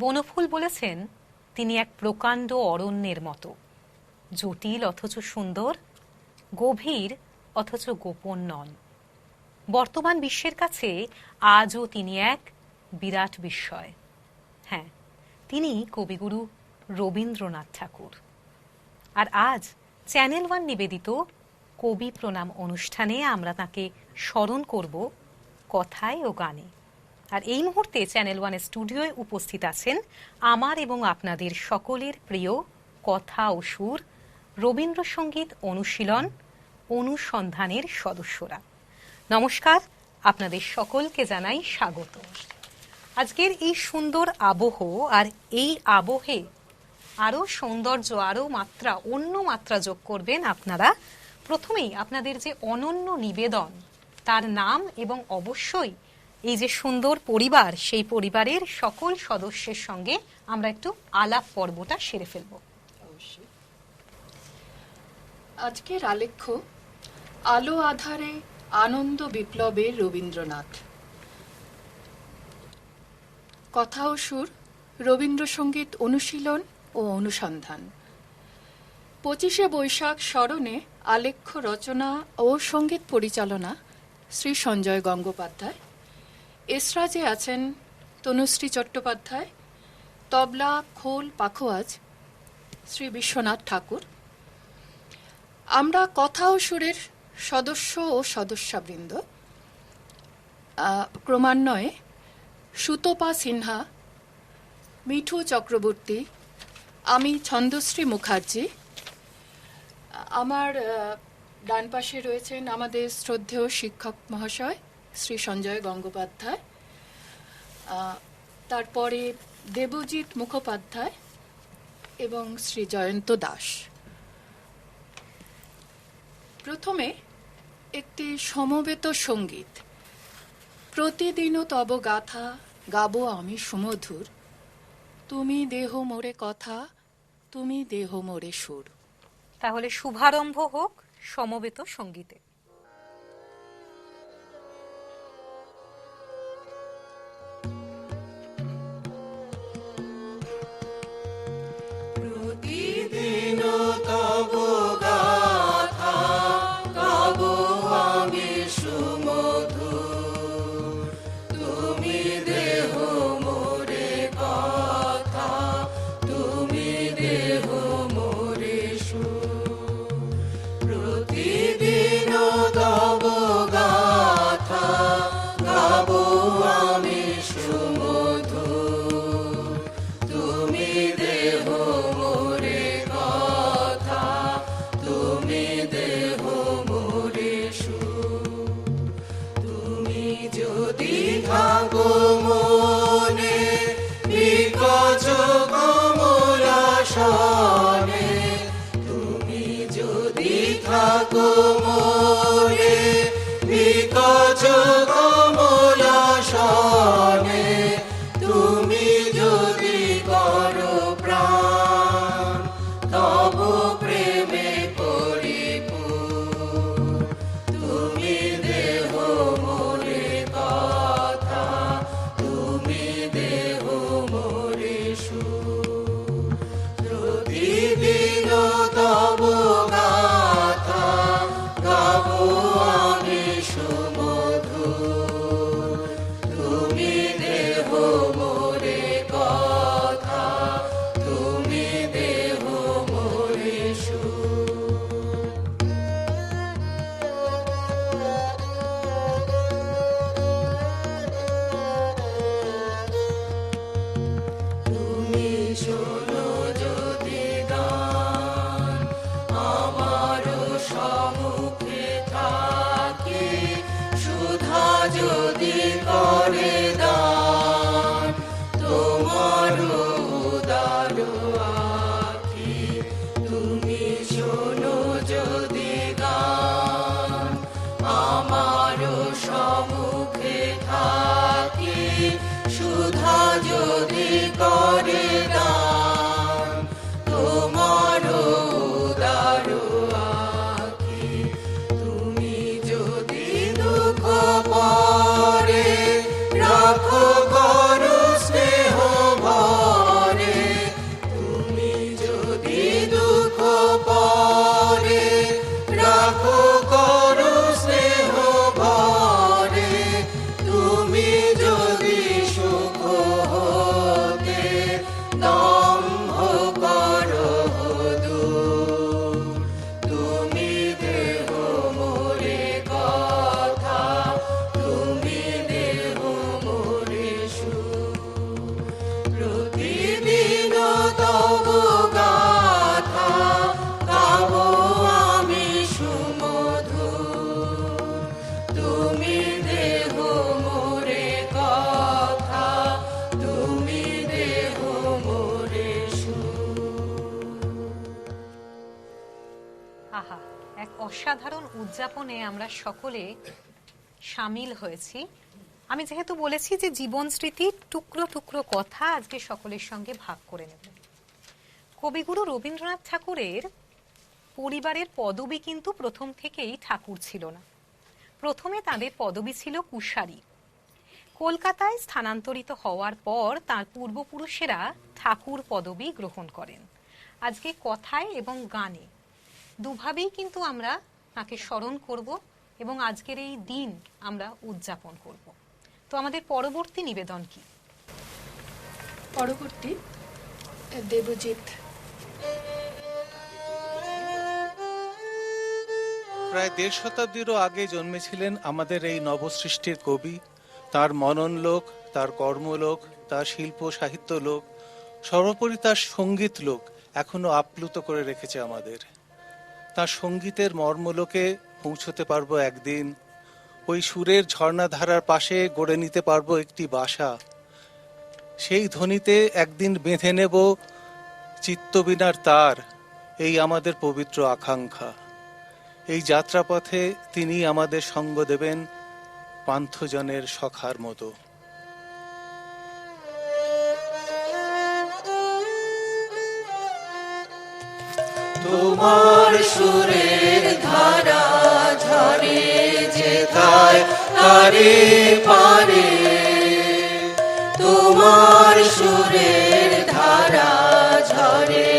বনফুল বলেছেন তিনি এক প্রকাণ্ড অরণ্যের মতো, জটিল অথচ সুন্দর, গভীর অথচ গোপন নন। বর্তমান বিশ্বের কাছে আজও তিনি এক বিরাট বিস্ময়। হ্যাঁ, তিনি কবিগুরু রবীন্দ্রনাথ ঠাকুর। আর আজ চ্যানেল ওয়ান নিবেদিত কবি প্রণাম অনুষ্ঠানে আমরা তাকে স্মরণ করব কথায় ও গানে। আর এই মুহূর্তে চ্যানেল ওয়ানের স্টুডিওয় উপস্থিত আছেন আমার এবং আপনাদের সকলের প্রিয় কথা ও সুর রবীন্দ্রসঙ্গীত অনুশীলন অনুসন্ধানের সদস্যরা। নমস্কার, আপনাদের সকলকে জানাই স্বাগত। আজকের এই সুন্দর আবহ, আর এই আবহে আরও সৌন্দর্য, আরও মাত্রা, অন্য মাত্রা যোগ করবেন আপনারা। প্রথমেই আপনাদের যে অনন্য নিবেদন, তার নাম এবং অবশ্যই এই যে সুন্দর পরিবার, সেই পরিবারের সকল সদস্যের সঙ্গে আমরা একটু আলাপ পর্বটা সেরে ফেলব। অবশ্যই। আজকের আলেখ্য আলো আধারে আনন্দ বিপ্লবের রবীন্দ্রনাথ। কথা ও সুর রবীন্দ্রসঙ্গীত অনুশীলন ও অনুসন্ধান। 25শে বৈশাখ স্মরণে আলেখ্য রচনা ও সঙ্গীত পরিচালনা শ্রী সঞ্জয় গঙ্গোপাধ্যায়। এসরাজে আছেন তনুশ্রী চট্টোপাধ্যায়, তবলা, খোল, পাখোয়াজ শ্রী বিশ্বনাথ ঠাকুর। আমরা কথা ও সুরের সদস্য ও সদস্যবৃন্দ ক্রমান্বয়ে সুতপা সিনহা, মিঠু চক্রবর্তী, আমি ছন্দশ্রী মুখার্জি। আমার ডান পাশে রয়েছেন আমাদের শ্রদ্ধেয় শিক্ষক মহাশয় শ্রী সঞ্জয় গঙ্গোপাধ্যায়, তারপরে দেবজিৎ মুখোপাধ্যায় এবং শ্রী জয়ন্ত দাস। প্রথমে একটি সমবেত সঙ্গীত। প্রতিদিনও তব গাথা গাবো আমি সুমধুর, তুমি দেহ মোরে কথা, তুমি দেহ মোরে সুর। তাহলে শুভারম্ভ হোক সমবেত সঙ্গীতে। প্রতিদিন তব গাথা উদযাপনে আমরা সকলে সামিল হয়েছি। আমি যেহেতু বলেছি যে জীবন স্মৃতির টুকরো টুকরো কথা আজকে সকলের সঙ্গে ভাগ করে নেব। কবিগুরু রবীন্দ্রনাথ ঠাকুরের পরিবারের পদবি কিন্তু প্রথম থেকেই ঠাকুর ছিল না। প্রথমে তাদের পদবি ছিল কুশারী। কলকাতায় স্থানান্তরিত হওয়ার পর তার পূর্বপুরুষেরা ঠাকুর পদবি গ্রহণ করেন। আজকে কথায় এবং গানে দুভাবেই কিন্তু আমরা তাকে স্মরণ করব এবং আজকের এই দিন আমরা উদযাপন করব। তো আমাদের পরবর্তী নিবেদন কি? পরবর্তী দেবজিৎ। প্রায় ১.৫ শতাব্দীরও আগে জন্মেছিলেন আমাদের এই নবসৃষ্টির কবি। তার মনন লোক, তার কর্মলোক, তার শিল্প সাহিত্য লোক, সর্বোপরি তার সঙ্গীত লোক এখনো আপ্লুত করে রেখেছে আমাদের। তার সঙ্গীতের মর্মলোকে পৌঁছতে পারবো একদিন, ওই সুরের ঝর্ণাধারার পাশে গড়ে নিতে পারবো একটি বাসা। সেই ধ্বনিতে একদিন বেঁধে নেব চিত্তবীণার তার, এই আমাদের পবিত্র আকাঙ্ক্ষা। এই যাত্রাপথে তিনি আমাদের সঙ্গ দেবেন পান্থজনের সখার মতো। তোমার সুরের ধারা ঝরে যেথায় তারে পারে, তোমার সুরের ধারা ঝরে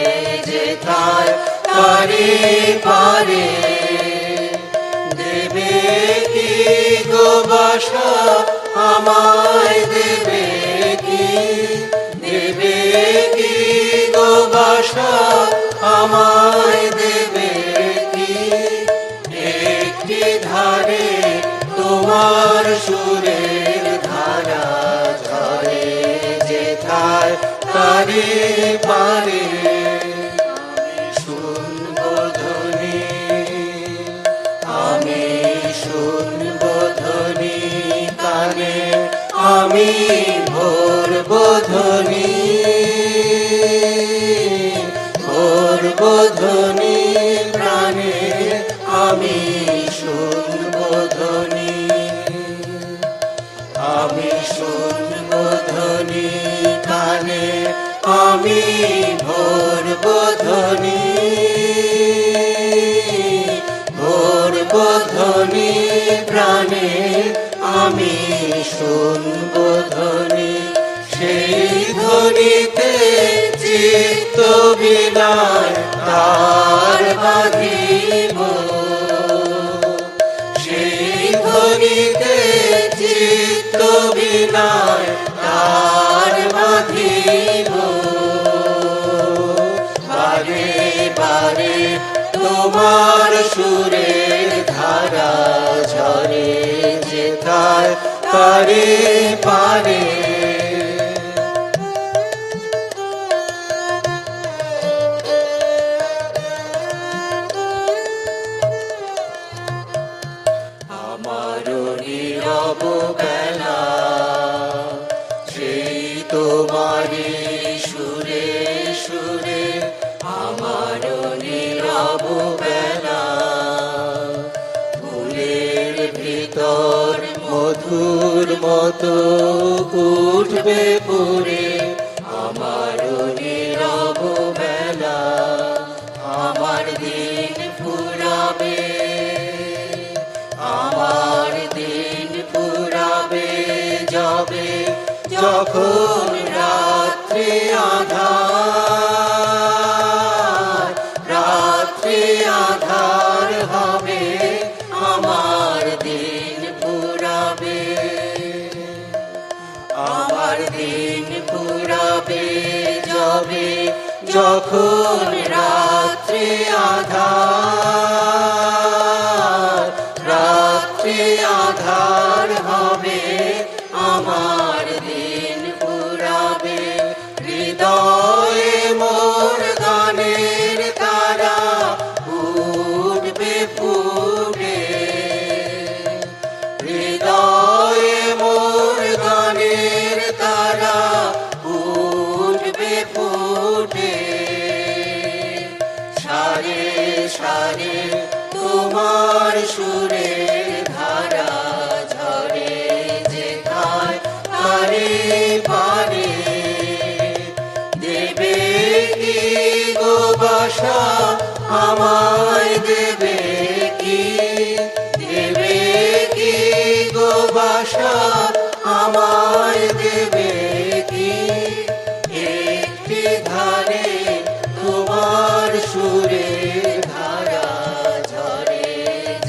যেথায় তারে পারে, দেবে কি গো বাসা আমায়, দেবে কি, দেবে কি গো বাসা আমায়, দেবে কি একটি ধারে তোমার সুরের ধারা ঝরে যেথায় তারে পারে। আমি শুনব ধ্বনি, আমি শুনব ধ্বনি কানে, আমি ভরব ধ্বনি, ভরব ধ্বনি প্রাণে, আমি শুনব ধ্বনি, আমি শুনব ধ্বনি কানে, আমি ভরব ধ্বনি, ভরব ধ্বনি প্রাণে, আমি শুনব ধ্বনি। সেই ধ্বনিতে চিত্ত বিনায় তার বাঁধিব, সেই ধ্বনিতে চিত্ত বিনায় তার বাঁধিব। বারে বারে তোমার সুরের ধারা ঝরে যেথায় তারে পারে। নীরব বেলা সেই তোমারি সুরে সুরে, আমার নীরব বেলা ফুলের ভিতর মধুর মতো উঠবে পুরে। আমার নীরব বেলা আমার দিন ফুরাবে, আমার দিন ফুরাবে যাবে যখন রাত্রি আঁধার, রাত্রি আঁধার হবে আমার দিন ফুরাবে, আমার দিন ফুরাবে যাবে যখন রাত্রি আঁধার, রাত্রি আঁধার হবে আমার দিন ফুরাবে। হৃদয়ে মোর গানের তারা উঠবে ফুটে, হৃদয়ে মোর গানের তারা উঠবে ফুটে। সারে সারে তোমার আমায় দেবে কি, দেবে কি গো বাসা, আমায় দেবে কি একটি ধারে তোমার সুরে ধারা ঝরে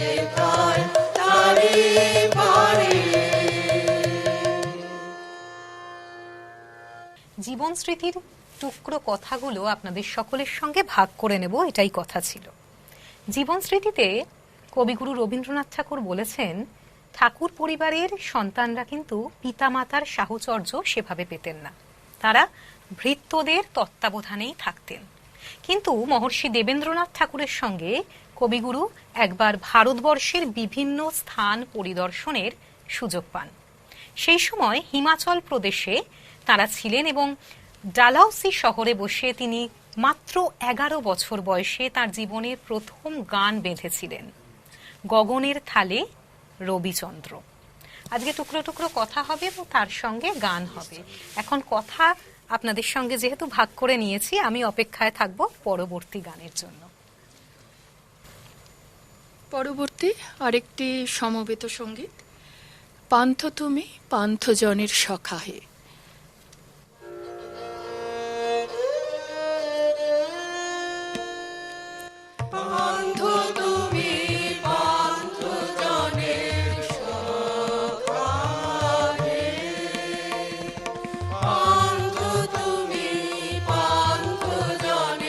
যেথায় তারি পারে। জীবন স্মৃতির টুকরো কথাগুলো আপনাদের সকলের সঙ্গে ভাগ করে নেব, এটাই কথা ছিল। জীবন স্মৃতিতে কবিগুরু রবীন্দ্রনাথ ঠাকুর বলেছেন, ঠাকুর পরিবারের সন্তানরা কিন্তু পিতামাতার সাহচর্য সেভাবে পেতেন না, তারা ভৃত্যদের তত্ত্বাবধানেই থাকতেন। কিন্তু মহর্ষি দেবেন্দ্রনাথ ঠাকুরের সঙ্গে কবিগুরু একবার ভারতবর্ষের বিভিন্ন স্থান পরিদর্শনের সুযোগ পান। সেই সময় হিমাচল প্রদেশে তারা ছিলেন এবং ডালাউসি শহরে বসে তিনি মাত্র 11 বছর বয়সে তার জীবনের প্রথম গান বেঁধেছিলেন, গগনের থালে রবিচন্দ্র। আজকে টুকরো টুকরো কথা হবে এবং তার সঙ্গে গান হবে। এখন কথা আপনাদের সঙ্গে যেহেতু ভাগ করে নিয়েছি, আমি অপেক্ষায় থাকব পরবর্তী গানের জন্য। পরবর্তী আরেকটি সমবেত সঙ্গীত, পান্থ তুমি পান্থজনের সখা হে। পান্থ তুমি পান্থজনের সখা হে, পান্থ তুমি পান্থজনের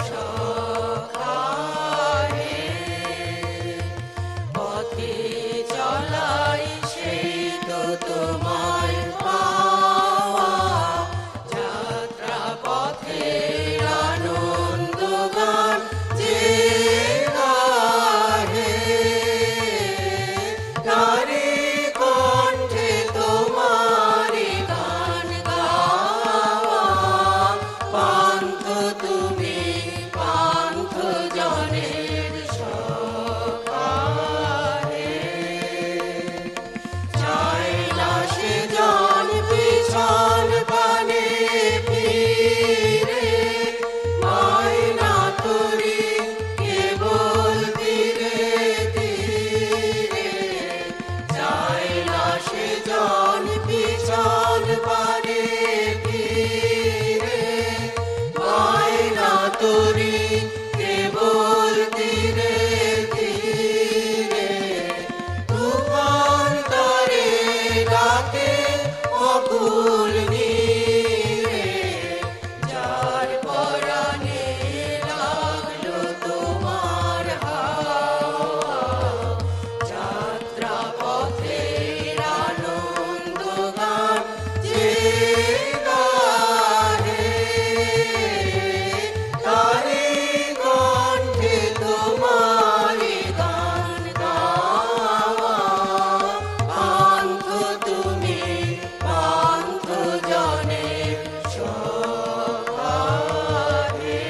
সখা হে, পথে চলাই সেই তো তোমার পাওয়া, যাত্রা পথের আনন্দ গান যে গাহে, তারি কণ্ঠে তোমারি গান গাওয়া। পান্থ তুমি পান্থজনের সখা হে, চাই না সে জন পিছন পানে ফিরে, মায়না তোরি কেবল তীরে তীরে, চাই না সে জন পিছন পানে ফিরে, মায়না তোরি কেবল তীরে তীরে। তুফান তারে ডাকে অকুল নীরে, যার পরাণে লাগলো তোমার হাওয়া, যাত্রা পথের আনন্দ গান যে গাহে, তারি কণ্ঠে তোমারি গান গাওয়া। পান্থ তুমি পান্থজনের সখা হে।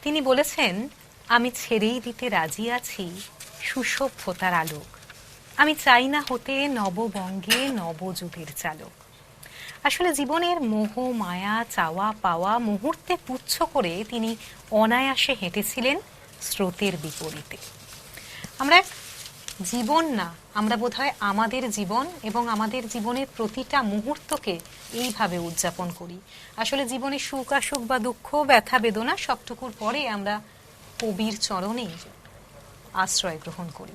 তিনি বলেছেন, আমি ছেড়েই দিতে রাজি আছি সুসভ্যতার আলোক, আমি চাই না হতে নববঙ্গে নবযুগের চালক। আসলে জীবনের মোহ মায়া চাওয়া পাওয়া মুহূর্তে পুচ্ছ করে তিনি অনায়াসে হেঁটেছিলেন স্রোতের বিপরীতে। আমরা জীবন না, আমরা বোধহয় আমাদের জীবন এবং আমাদের জীবনের প্রতিটা মুহূর্তকে এইভাবে উদযাপন করি। আসলে জীবনে সুখ আসুক বা দুঃখ ব্যথা বেদনা সবটুকুর পরে আমরা কবির চরণে আশ্রয় গ্রহণ করি।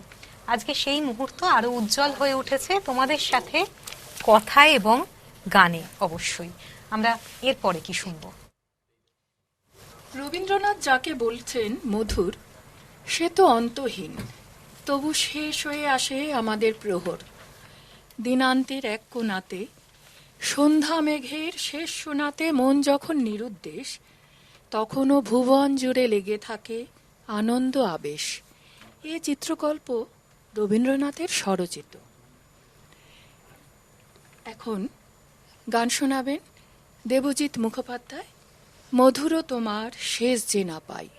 আজকে সেই মুহূর্ত আরো উজ্জ্বল হয়ে উঠেছে তোমাদের সাথে কথায় এবং গানে। অবশ্যই আমরা এরপরে কি শুনবো? রবীন্দ্রনাথ যাকে বলছেন মধুর, সে তো অন্তহীন, তবু শেষ হয়ে আসে আমাদের প্রহর। দিনান্তের এক কোণাতে সন্ধ্যা মেঘের শেষ শোনাতে মন যখন নিরুদ্দেশ, তখনও ভুবন জুড়ে লেগে থাকে আনন্দ আবেশ। এ চিত্রকল্প রবীন্দ্রনাথের স্বরচিত। এখন গান শোনাবেন দেবজিৎ মুখোপাধ্যায়, মধুর তোমার শেষ যে না পাই।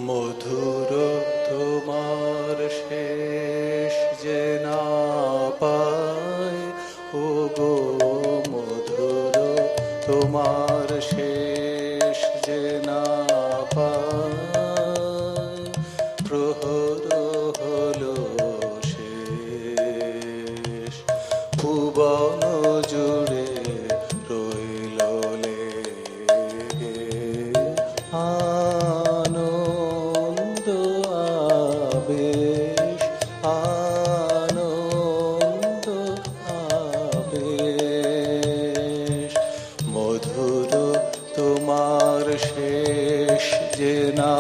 মধুর তোমার শেষ যে না পায়, ও গো মধুর তোমার শেষ যে না পায়, প্রহর হলো শেষ, ভুবন জুড়ে রইল লেগে আনন্দ আবেশ, আনন্দ আবেশ। মধুর তোমার শেষ যে না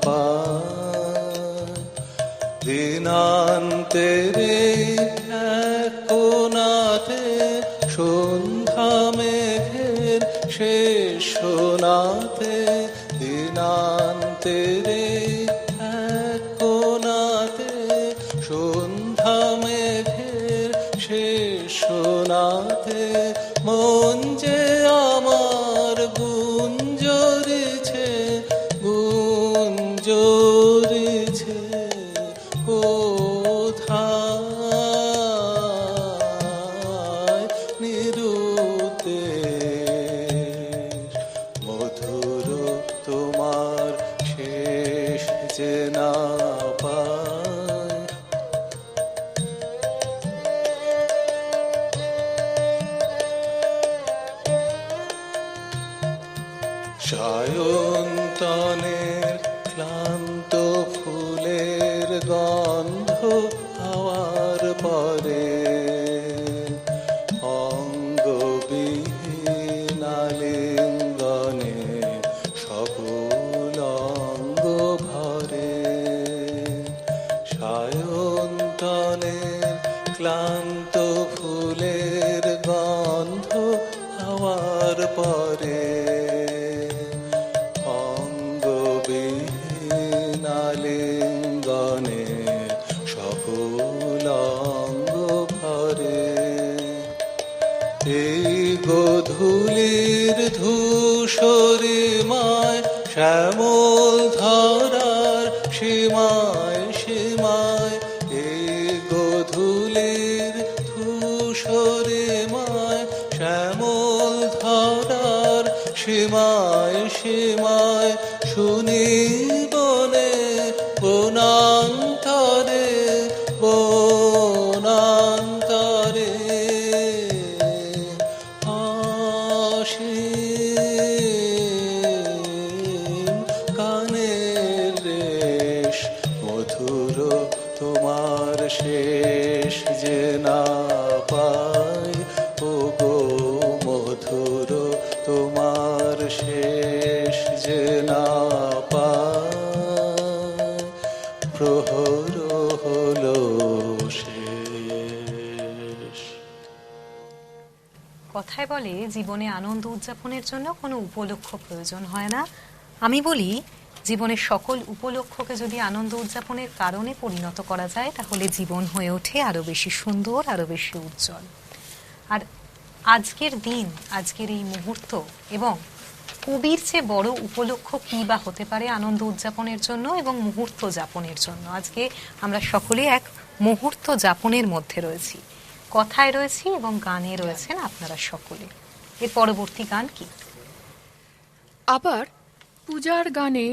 পায়, দিনান্তের এক কোণাতে সন্ধ্যা মেঘের শেষ শোনাতে, দিনান্তের এক কোণাতে সন্ধ্যা মেঘের শেষ শোনাতে, মন যে আমার গুঞ্জরিছে, গুঞ্জরিছে কোথায় নিরুদ্দেশ। মধুর তোমার শেষ যে না পায়, সায়ন্তনের ক্লান্ত ফুলের গন্ধ হাওয়ার পরে, অঙ্গবিহীন আলিঙ্গনে সকল অঙ্গ ভরে। সায়ন্তনের ক্লান্ত ফুলের গন্ধ হাওয়ার পরে, অঙ্গবিহীন আলিঙ্গনে সকল অঙ্গ ভরে। এই গোধূলির ধূসরিমায় শ্যামল ধরার সীমায় সীমায়, এই গোধূলির ধূসরিমায় শ্যামল ধরার সীমায় সীমায়, শুনি বনে বনান্তরে বনান্তরে আসীন কানের রেশ। মধুর তোমার শেষ যে না পাই, ও গো মধুর তোমার শেষ যে না পাই, প্রহর হলো শেষ। কথায় বলে জীবনে আনন্দ উদযাপনের জন্য কোনো উপলক্ষ প্রয়োজন হয় না। আমি বলি জীবনের সকল উপলক্ষকে যদি আনন্দ উদযাপনের কারণে পরিণত করা যায়, তাহলে জীবন হয়ে ওঠে আরো বেশি সুন্দর, আরো বেশি উজ্জ্বল। আর আজকের দিন, আজকের এই মুহূর্ত এবং কবির চেয়ে বড় উপলক্ষ কি বা হতে পারে আনন্দ উদযাপনের জন্য এবং মুহূর্ত যাপনের জন্য। আজকে আমরা সকলে এক মুহূর্ত যাপনের মধ্যে রয়েছি, কথায় রয়েছি এবং গানে রয়েছেন আপনারা সকলে। এর পরবর্তী গান কি? আবার পূজার গানে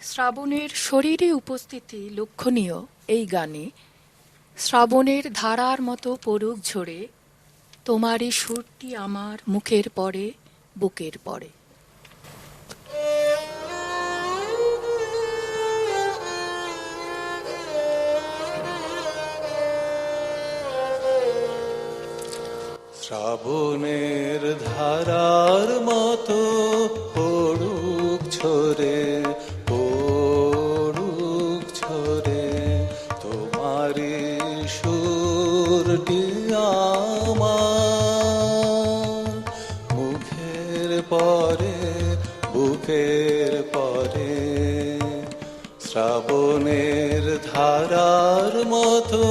শ্রাবণের শরীরে উপস্থিতি লক্ষণীয়। এই গানে শ্রাবণের ধারার মতো পড়ুক ঝরে, তোমারই সুরটি আমার মুখের পরে, বুকের পরে। শ্রাবণের ধারার মতো পড়ুক ঝরে, পড়ুক ঝরে, তোমারই সুরটি আমার মুখের পরে, বুকের পরে। শ্রাবণের ধারার মতো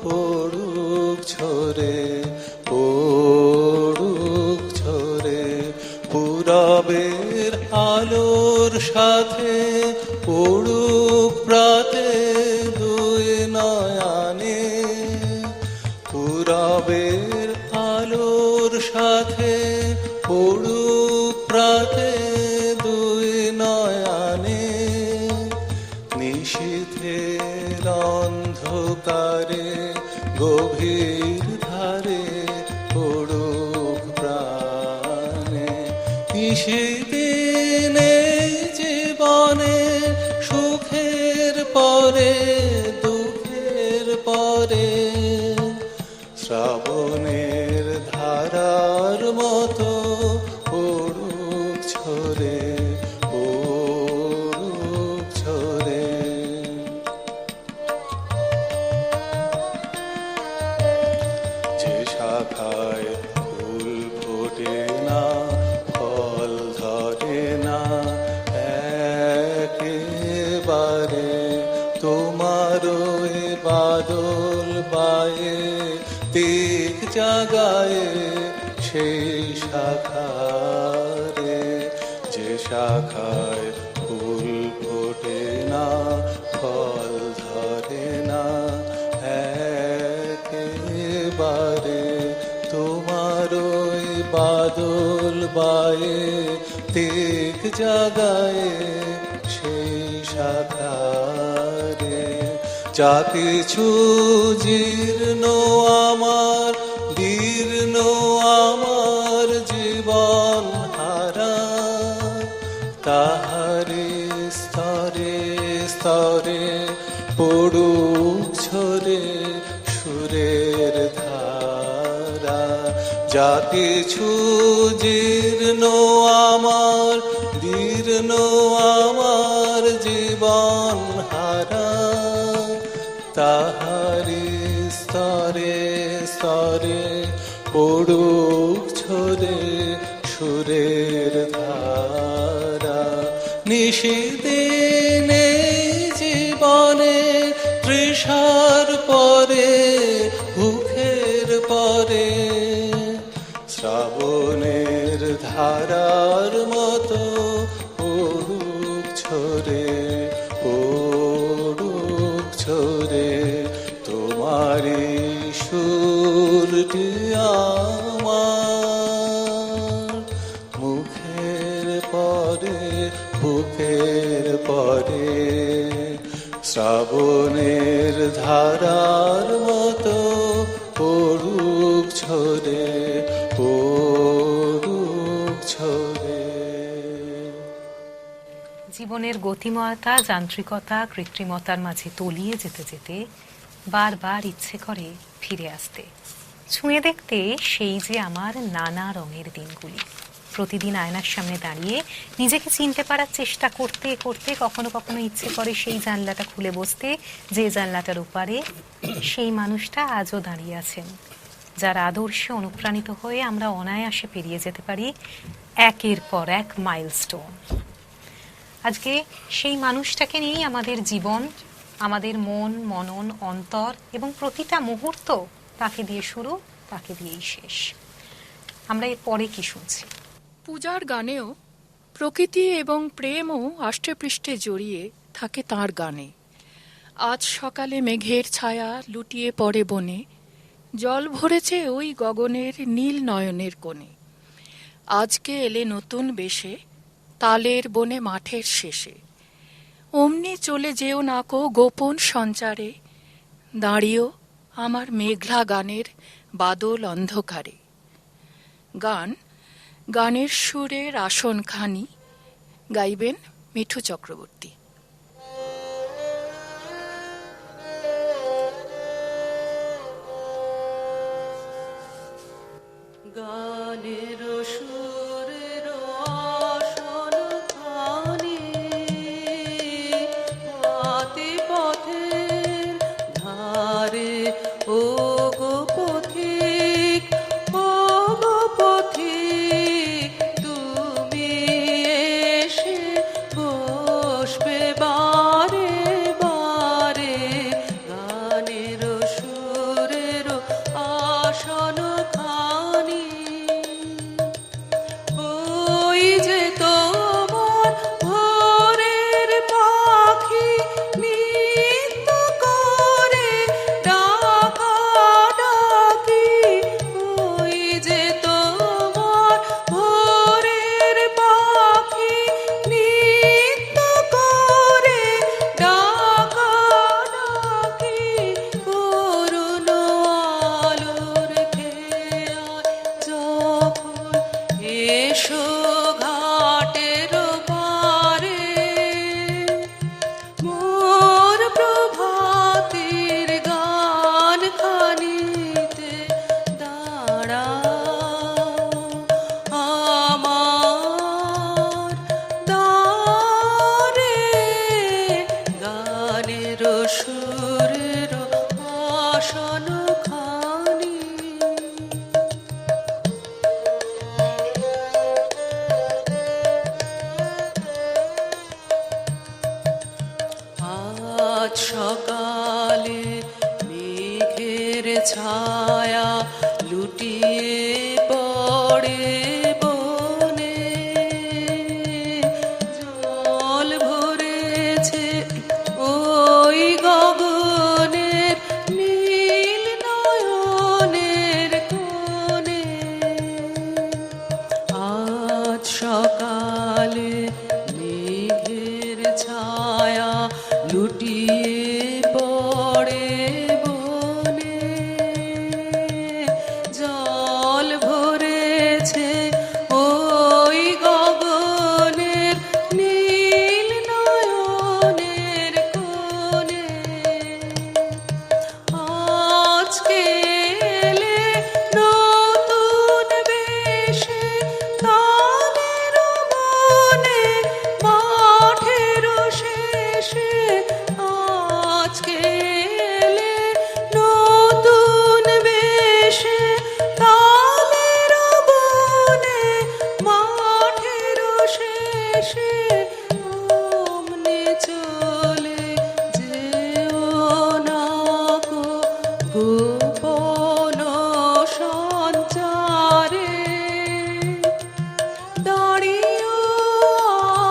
পড়ুক ঝরে, পড়ুক ঝরে, পূরবের আলোর সাথে পড়ুক প্রাতে দুই নয়ানে। পূরবের আলোর সাথে পড়ুক প্রাতে দুই নয়ানে। নিশীথের অন্ধকারে গভীর ধারে পড়ুক প্রাণে। নিশিদিনে জীবনে সুখের পরে, দুঃখের পরে। শ্রাবণের ধারার মতো পড়ুক ঝরে, পড়ুক ঝরে। যে শাখায় ফুল ফোটে না, ফল ধরে না একেবারে, তোমারও এ বাদল বায়ে দিক জাগায়ে সেই শাখারে। যে শাখায় ফুল ফোটে না, ফল ধরে না একেবারে, তোমারও এ বাদল বায়ে দিক জাগায়ে সেই শাখারে। যা কিছু জীর্ণ আমার, দীর্ণ আমার জীবন হারা, তাহারে স্তরে স্তরে পড়ুক ঝরে সুরের ধারা। যা কিছু জীর্ণ আমার, দীর্ণ আমার জীবন হারা, তাহারি স্তরে স্তরে পড়ুক ঝরে সুরের ধারা। নিশিদিনে জীবনে তৃষার পরে, ভুখের পরে। শ্রাবণের ধারার মতো পড়ুক ঝরে, পড়ুক ঝরে, তোমারই সুরটি আমার মুখের পরে, বুকের পরে। শ্রাবণের ধারার মতো পড়ুক ঝরে, পড়ুক ঝরে। জীবনের গতিময়তা, যান্ত্রিকতা, কৃত্রিমতার মাঝে তলিয়ে যেতে যেতে বারবার ইচ্ছে করে ফিরে আসতে, ছুঁয়ে দেখতে সেই যে আমার নানা রঙের দিনগুলি। প্রতিদিন আয়নার সামনে দাঁড়িয়ে নিজেকে চিনতে পারার চেষ্টা করতে করতে কখনো কখনো ইচ্ছে করে সেই জানলাটা খুলে বসতে, যে জানলাটার ওপারে সেই মানুষটা আজও দাঁড়িয়ে আছেন, যার আদর্শে অনুপ্রাণিত হয়ে আমরা অনায়াসে পেরিয়ে যেতে পারি একের পর এক মাইলস্টোন। আজকে সেই মানুষটাকে নিয়েই আমাদের জীবন, আমাদের মন, মনন, অন্তর এবং প্রতিটা মুহূর্ত তাকে দিয়ে শুরু, তাকে দিয়েই শেষ। আমরা এর পরে কি শুনছি? পূজার গানেও প্রকৃতি এবং প্রেমও আষ্টেপৃষ্ঠে জড়িয়ে থাকে তাঁর গানে। আজ সকালে মেঘের ছায়া লুটিয়ে পড়ে বনে, জল ভরেছে ওই গগনের নীল নয়নের কোণে। আজকে এলে নতুন বেশে, তালের বনে মাঠের শেষে। অমনি চলে যেও নাকো গোপন সঞ্চারে, দাঁড়িয়েও আমার মেঘলা গানের বাদল অন্ধকারে। গান, গানের সুরের আসনখানি গাইবেন মিঠু চক্রবর্তী। গানের সুরের আসনখানি পাতি পথের ধারে, ও গো পথিক, ও গো পথিক, তুমি এসে বসবে বারে বারে। গানের সুরের আসনখানি, ওই যে তোমার ভোরের পাখি নৃত্য করে ডাকাডাকি, ওই যে তোমার ভোরের পাখি নৃত্য করে ডাকাডাকি, করুণ আলোর খেয়াল যখন এসো ঘাটের পারে, মোর প্রভাতের গান খানিতে দাঁড়াও, আমার দ্বারে। গানের সুরের আসনখানি, আজ সকালে মেঘের ছায়া লুটিয়ে পড়ে বনে, জল ভরেছে ওই গগনের নীল নয়নের কোণে। আজ সকালে মেঘের ছায়া লুটিয়ে পড়ে বনে, জল ভরেছে ওই গগনের নীল নয়নের কোণে। আজকে এলে নতুন বেশে, তালের বনে মাঠের শেষে। আজকে এলে নতুন বেশে, তালের বনে মাঠের শেষে। অমনি চলে যেও নাকো গোপন সঞ্চারে, দাঁড়িয়েও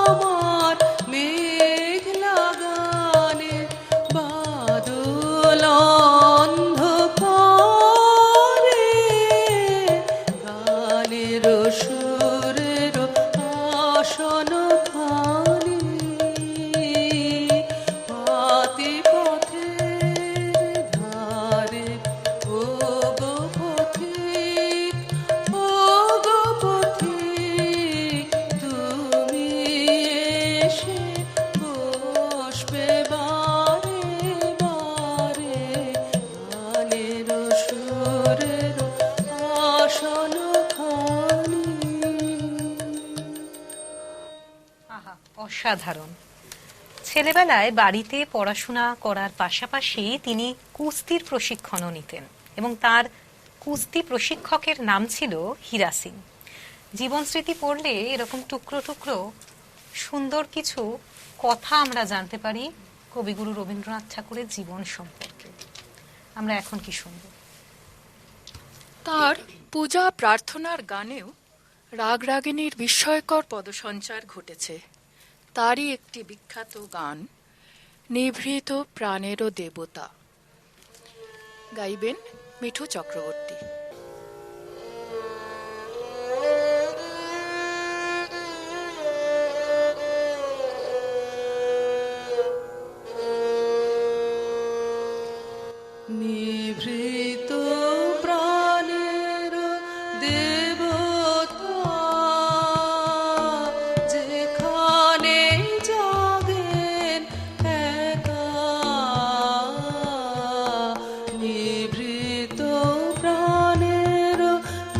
আমার মেঘলা গানে বাদল অন্ধকারে। গানের সুরের আসনখানি, পাতি পথের ধারে, ও গো পথিক, ও গো পথিক, তুমি এসে বসবে বারে বারে। গানের সুরের আসনখানি। আহা, অসাধারণ। ছেলেবেলায় বাড়িতে পড়াশোনা করার পাশাপাশি তিনি কুস্তির প্রশিক্ষণও নিতেন এবং তার কুস্তি প্রশিক্ষকের নাম ছিল হীরা সিং। জীবন স্মৃতি পড়লে এরকম টুকরো টুকরো সুন্দর কিছু কথা আমরা জানতে পারি কবিগুরু রবীন্দ্রনাথ ঠাকুরের জীবন সম্পর্কে। আমরা এখন কি শুনব? তার পূজা প্রার্থনার গানেও রাগরাগিনীর বিস্ময়কর পদসঞ্চার ঘটেছে। তারই একটি বিখ্যাত গান নিভৃত প্রাণেরও দেবতা, গাইবেন মিঠু চক্রবর্তী। নিভৃত প্রাণের দেবতা, যেখানে জাগেন একা। নিভৃত প্রাণের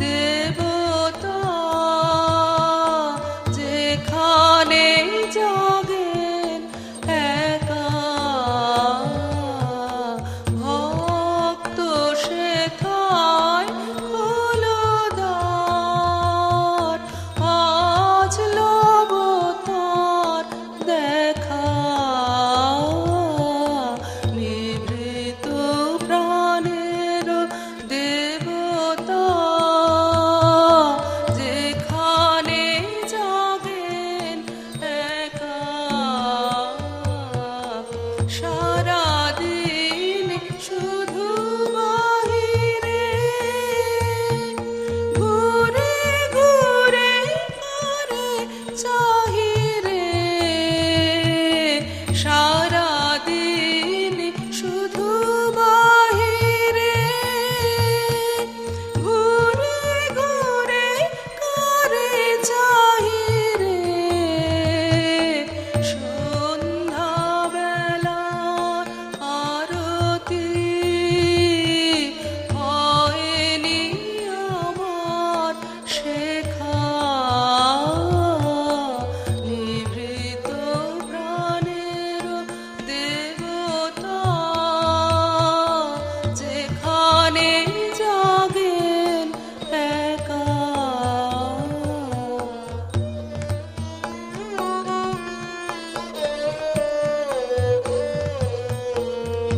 দেবতা, যেখানে জাগেন একা। ভক্ত সেথায় খোলো দ্বার, আজ লব তার দেখা। নিভৃত প্রাণের দেবতা, যেখানে জাগেন একা। সারাদিন শুধু বাহিরে ঘুরে ঘুরে করে চাহিরে। সারাদিন শুধু বাহিরে ঘুরে ঘুরে করে চাহিরে। সন্ধ্যাবেলা আরতি হয়নি আমার শেখা। নিভৃত প্রাণের দেবতা, যেখানে জাগেন একা।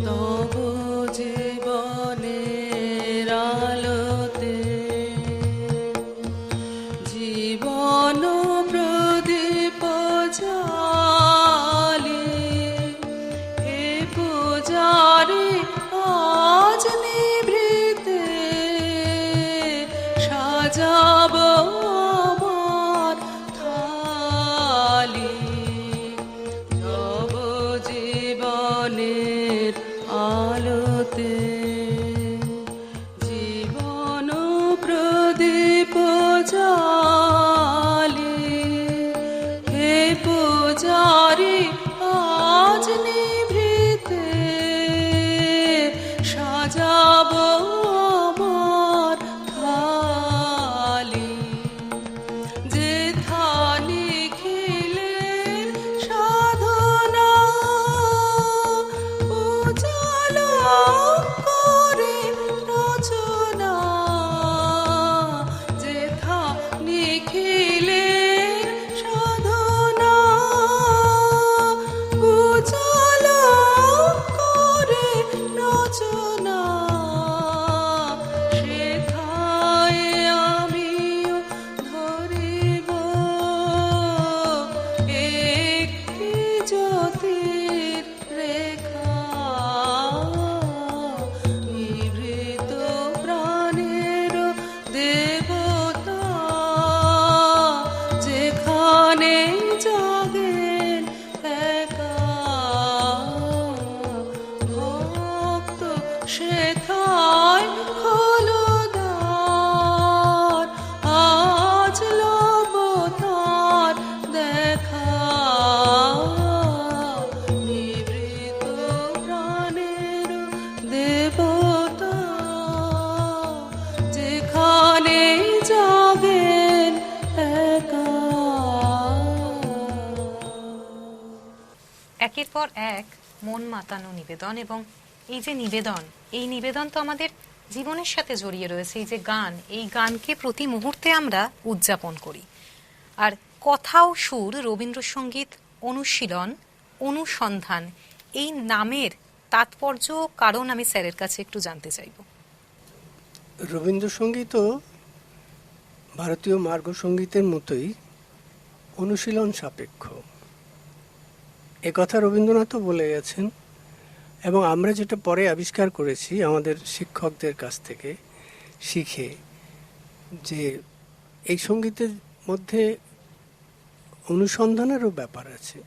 তব জীবনের আলোতে জীবন প্রদীপ জ্বালি। হে পূজারি আজ নিভৃতে সাজাব আমার থালি। নব জীবনের আলোতে জীবন প্রদীপ জ্বালি। হে পূজারি আজ নিভৃতে সাজাব আমার থালি। যে থালি খিলেন সাধনা উজালা করে রচনা। যে থালি খিলেন সাধনা উজালা করে রচনা। সেথায় আমিও ধরিব একটি জ্যোতির রেখা। নিভৃত প্রাণের দেবতা, যেখানে জাগেন একা। ভক্ত সেথায় খোলো দ্বার, আজ লব তার দেখা। নিভৃত প্রাণের দেবতা, যেখানে জাগেন একা। একের পর এক মন মাতানো নিবেদন, এবং এই যে নিবেদন, এই নিবেদন তো আমাদের জীবনের সাথে জড়িয়ে রয়েছে। এই যে গান, এই গানকে প্রতি মুহূর্তে আমরা উদযাপন করি। আর কথা ও সুর রবীন্দ্রসঙ্গীত অনুশীলন অনুসন্ধান এই নামের তাৎপর্য কারণ আমি স্যারের কাছে একটু জানতে চাইব। রবীন্দ্রসঙ্গীতও ভারতীয় মার্গ সঙ্গীতের মতোই অনুশীলন সাপেক্ষ, একথা রবীন্দ্রনাথও বলে গেছেন। এবং আমরা যেটা পরে আবিষ্কার করেছি আমাদের শিক্ষকদের কাছ থেকে শিখে, যে এই সঙ্গীতের মধ্যে অনুসন্ধানেরও ব্যাপার আছে।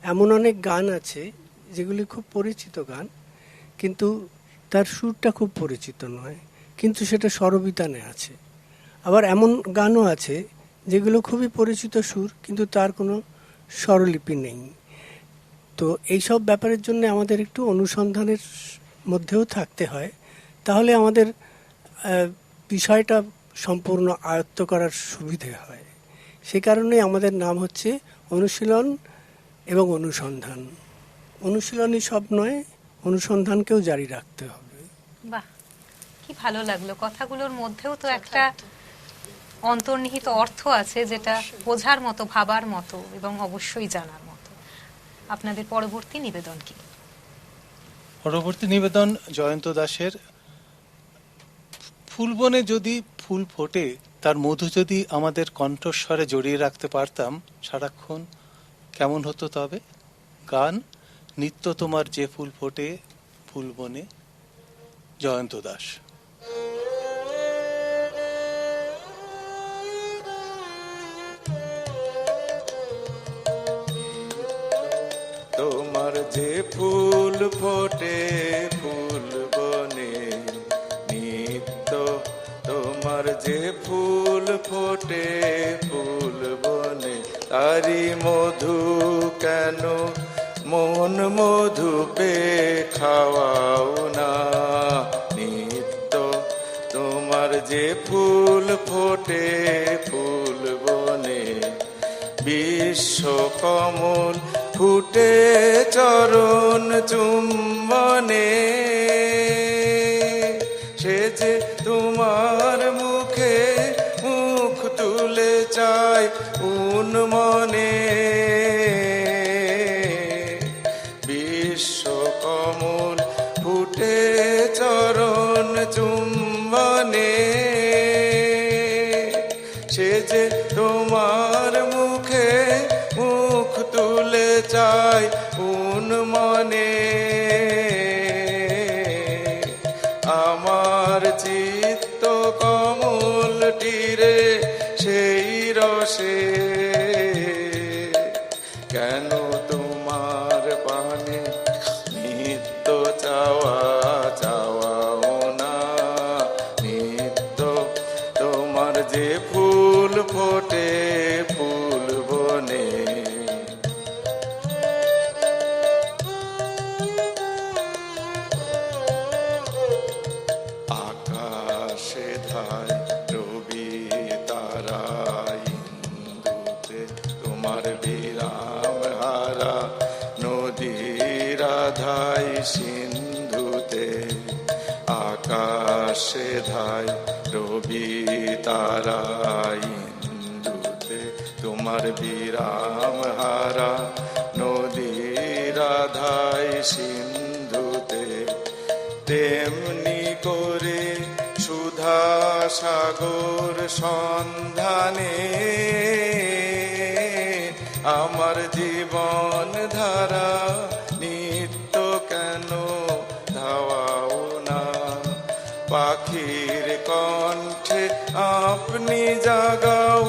এমন অনেক গান আছে যেগুলি খুব পরিচিত গান, কিন্তু তার সুরটা খুব পরিচিত নয়, কিন্তু সেটা স্বরবিতানে আছে। আবার এমন গানও আছে যেগুলো খুবই পরিচিত সুর, কিন্তু তার কোনো স্বরলিপি নেই। তো এইসব ব্যাপারের জন্য আমাদের একটু অনুসন্ধানের মধ্যেও থাকতে হয়, তাহলে আমাদের বিষয়টা সম্পূর্ণ আয়ত্ত করার সুবিধে হয়। সে কারণে আমাদের নাম হচ্ছে অনুশীলন এবং অনুসন্ধান। অনুশীলনই সব নয়, অনুসন্ধানকেও জারি রাখতে হবে। বাহ, কি ভালো লাগলো। কথাগুলোর মধ্যেও তো একটা অন্তর্নিহিত অর্থ আছে, যেটা বোঝার মতো, ভাবার মতো এবং অবশ্যই জানার মতো। আপনাদের পরবর্তী নিবেদন কি? পরবর্তী নিবেদন জয়ন্ত দাসের। ফুলবনে যদি ফুল ফোটে, তার মধু যদি আমাদের কণ্ঠস্বরে জড়িয়ে রাখতে পারতাম সারাক্ষণ, কেমন হতো তবে? গান নিত্য তোমার যে ফুল ফোটে ফুলবনে, জয়ন্ত দাস। তোমার যে ফুল ফোটে ফুল বনে, নিত্য তোমার যে ফুল ফোটে ফুল বনে, তারি মধু কেন মন মধু পে খাওয়াও না। নিত্য তোমার যে ফুল ফোটে ফুল বনে, বিশ্ব কমল ফুটে চরণ চুম্বনে, সে যে তোমার মুখে মুখ তুলে চায় উন্মনে। বিশ্ব কমল ফুটে চরণ চুম্বনে, সে যে তোমার মুখে মুখ তুলে চায় উন্মনে। আমার চিত্ত কমল তীরে সেই রসে, কেন তোমার পানে নিত্য চাওয়া চাওয়াও না। নিত্য তোমার যে ফুল ফোটে ফুল বনে। আকাশে ধায় রবি তারা ইন্দুতে, তোমার বিরাম হারা নদীর ধায় সিন্ধুতে। আকাশে ধায় রবি তারা ইন্দুতে, তোমার বিরাম হারা নদীর ধায় সিন্ধুতে। তেমনি করে সুধা সাগর সন্ধানে, আমার জীবন ধারা নিত্য কেন ধাওয়াও না। পাখির কণ্ঠে আপনি জাগাও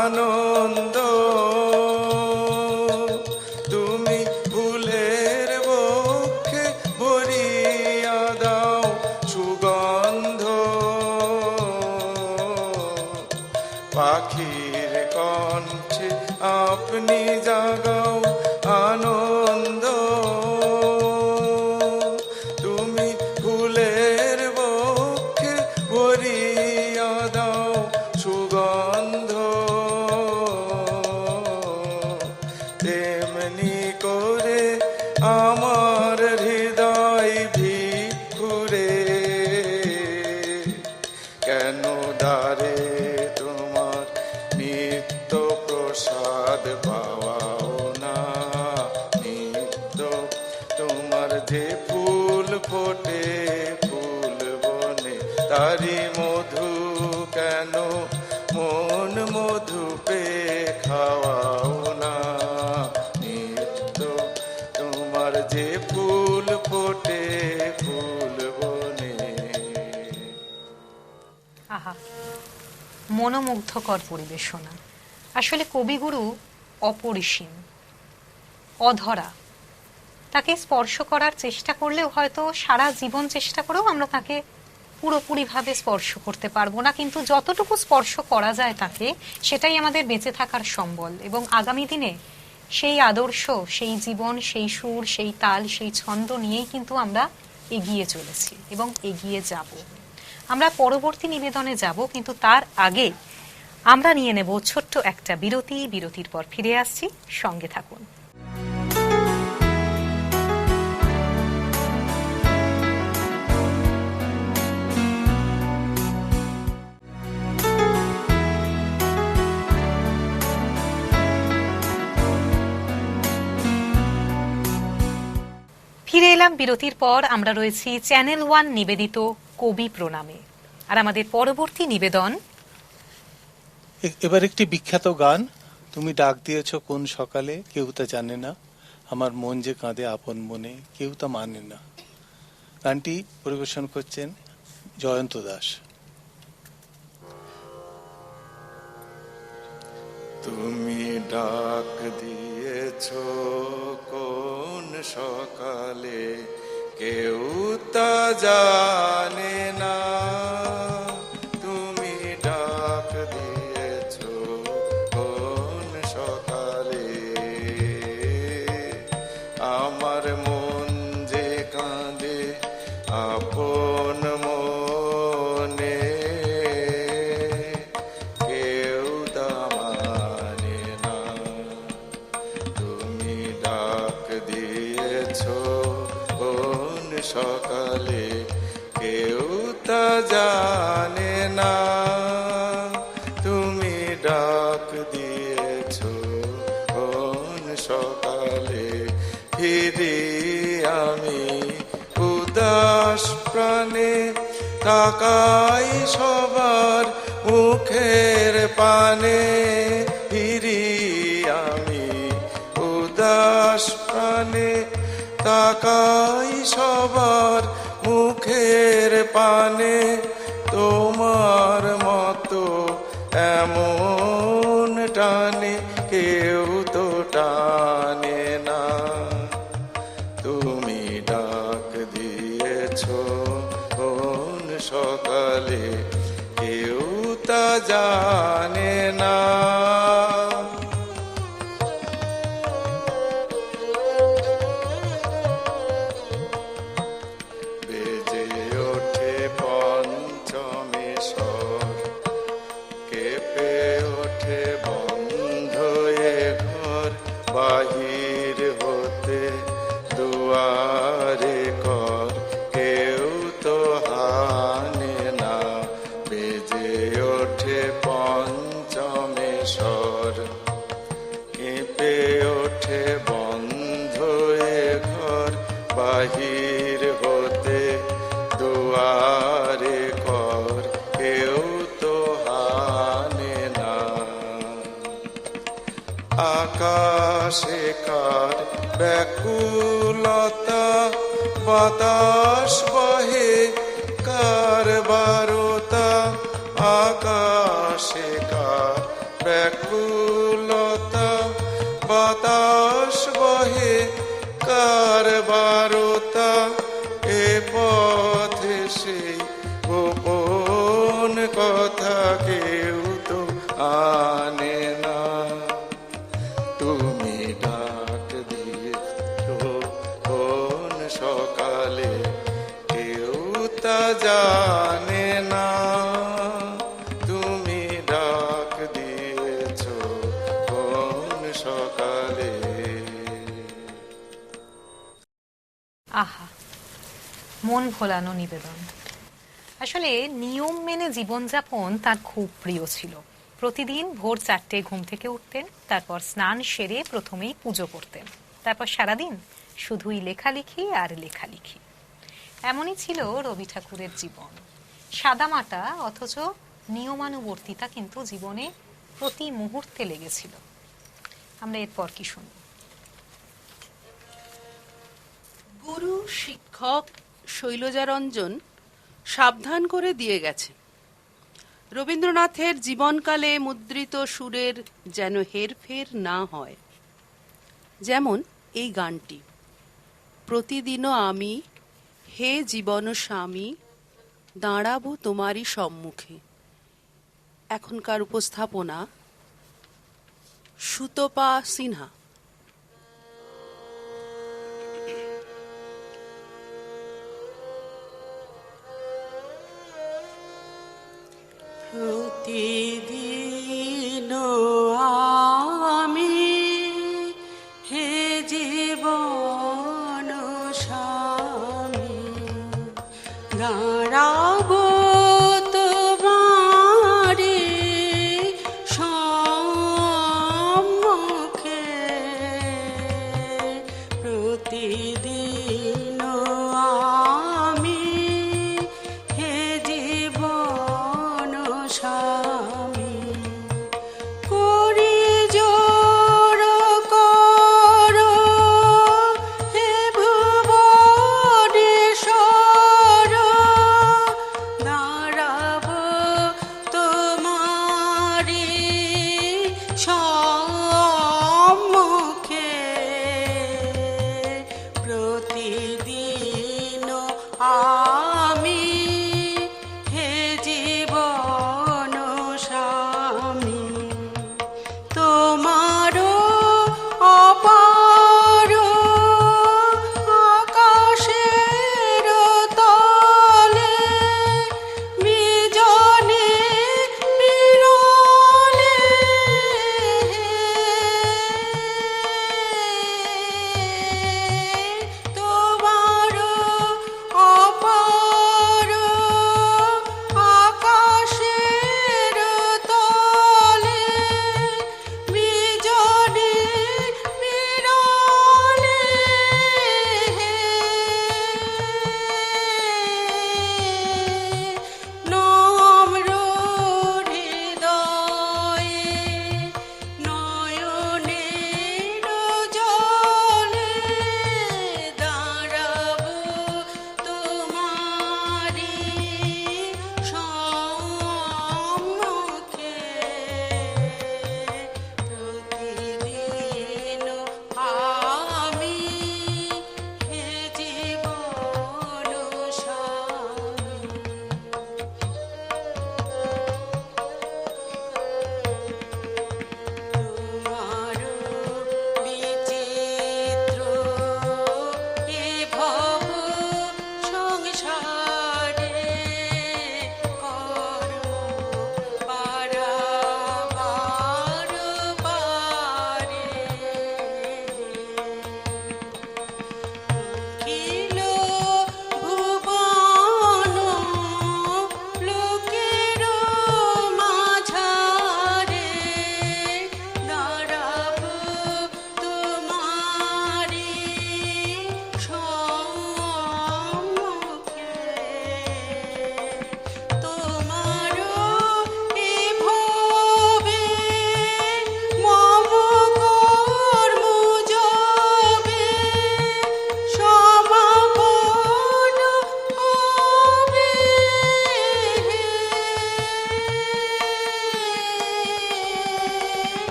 আনন্দ, তুমি ফুলের বক্ষে ভরিয়া দাও সুগন্ধ। পাখির কণ্ঠে আপনি জাগাও আনন্দ, তুমি ফুলের বক্ষে ভরিয়া দাও সুগন্ধ। তেমনি করে আমার হৃদয় ভিক্ষুরে, কেন দ্বারে তোমার নিত্য প্রসাদ যেন মন মধু পে খাওয়াও না নিত্য তোমার যে ফুল ফোটে ফুল বনে। আহা, মনোমুগ্ধকর পরিবেশনা। আসলে কবিগুরু অপরিসীম, অধরা। তাকে স্পর্শ করার চেষ্টা করলেও হয়তো সারা জীবন চেষ্টা করেও আমরা তাকে পুরোপুরিভাবে স্পর্শ করতে পারবো না, কিন্তু যতটুকু স্পর্শ করা যায় তাকে, সেটাই আমাদের বেঁচে থাকার সম্বল। এবং আগামী দিনে সেই আদর্শ, সেই জীবন, সেই সুর, সেই তাল, সেই ছন্দ নিয়েই কিন্তু আমরা এগিয়ে চলেছি এবং এগিয়ে যাব। আমরা পরবর্তী নিবেদনে যাব, কিন্তু তার আগে আমরা নিয়ে নেব ছোট্ট একটা বিরতি। বিরতির পর ফিরে আসছি, সঙ্গে থাকুন। ফিরে এলাম বিরতির পর। আমরা রয়েছি চ্যানেল ওয়ান নিবেদিত কবি প্রণামে, আর আমাদের পরবর্তী নিবেদন এবার একটি বিখ্যাত গান, তুমি ডাক দিয়েছ কোন সকালে, কেউ তা জানে না, আমার মন যে কাঁদে আপন মনে, কেউ তা মানে না। গানটি পরিবেশন করছেন জয়ন্ত দাস। তুমি ডাক দিয়েছ কোন সকালে, কেউ তা জানে না, তুমি ডাক দিয়েছ কোন সকালে, আমার মন যে কাঁদে আপন মনে, কেউ তা মানে না, তুমি ডাক দিয়েছ কোন সকালে, কেউ তা জানে না, তুমি ডাক দিয়েছ কোন সকালে। ফিরি আমি উদাস প্রাণে, তাকাই সবার মুখের পানে, ফিরি আমি উদাস প্রাণে, তাকাই সবার মুখের পানে, তোমার মতো এমন টানে কেউ তো টানে না, তুমি ডাক দিয়েছ কোন সকালে, কেউ তা জানে না। বেজে ওঠে পঞ্চমী স্বর, কেঁপে ওঠে বন্ধ এ ঘর, বাহির হতে দুয়ারে কর, কেউ তো হানে না, বেজে ওঠে পঞ্চমী স্বর, কেঁপে ওঠে বন্ধ এ ঘর, বাহির হতে দুয়ারে কর, কেউ তো হানে না, আকাশে কার ব্যাকুলতা, বাতাস বহে কার বারতা, আকাশে কার ব্যাকুলতা, বাতাস বহে কার বারতা, এ পথে সেই গোপন কথা কেউ তো আনে না, তুমি ডাক দিয়েছ কোন সকালে, কেউ তা জানে না, তুমি ডাক দিয়েছ কোন সকালে। আহা, মন ভোলানো নিবেদন। আসলে নিয়ম মেনে জীবনযাপন তার খুব প্রিয় ছিল। প্রতিদিন ভোর 4টে ঘুম থেকে উঠতেন, তারপর স্নান সেরে প্রথমেই পুজো করতেন, তারপর সারাদিন শুধুই লেখালেখি আর লেখালেখি। এমনই ছিল রবি ঠাকুরের জীবন, সাদামাটা অথচ নিয়মানুবর্তিতা কিন্তু জীবনে প্রতি মুহূর্তে লেগেছিল। আমরা এরপর কি শুনব? গুরু শিক্ষক শৈলজারঞ্জন সাবধান করে দিয়ে গেছে, রবীন্দ্রনাথের জীবনকালে মুদ্রিত সুরের যেন হেরফের না হয়। যেমন এই গানটি, প্রতিদিনও আমি হে জীবন স্বামী দাঁড়াবো তোমারই সম্মুখে। এখনকার উপস্থাপনা সুতপা সিনহা। প্রতিদিন আমি হে জীবন স্বামী দাঁড়াবো তোমারি সম্মুখে।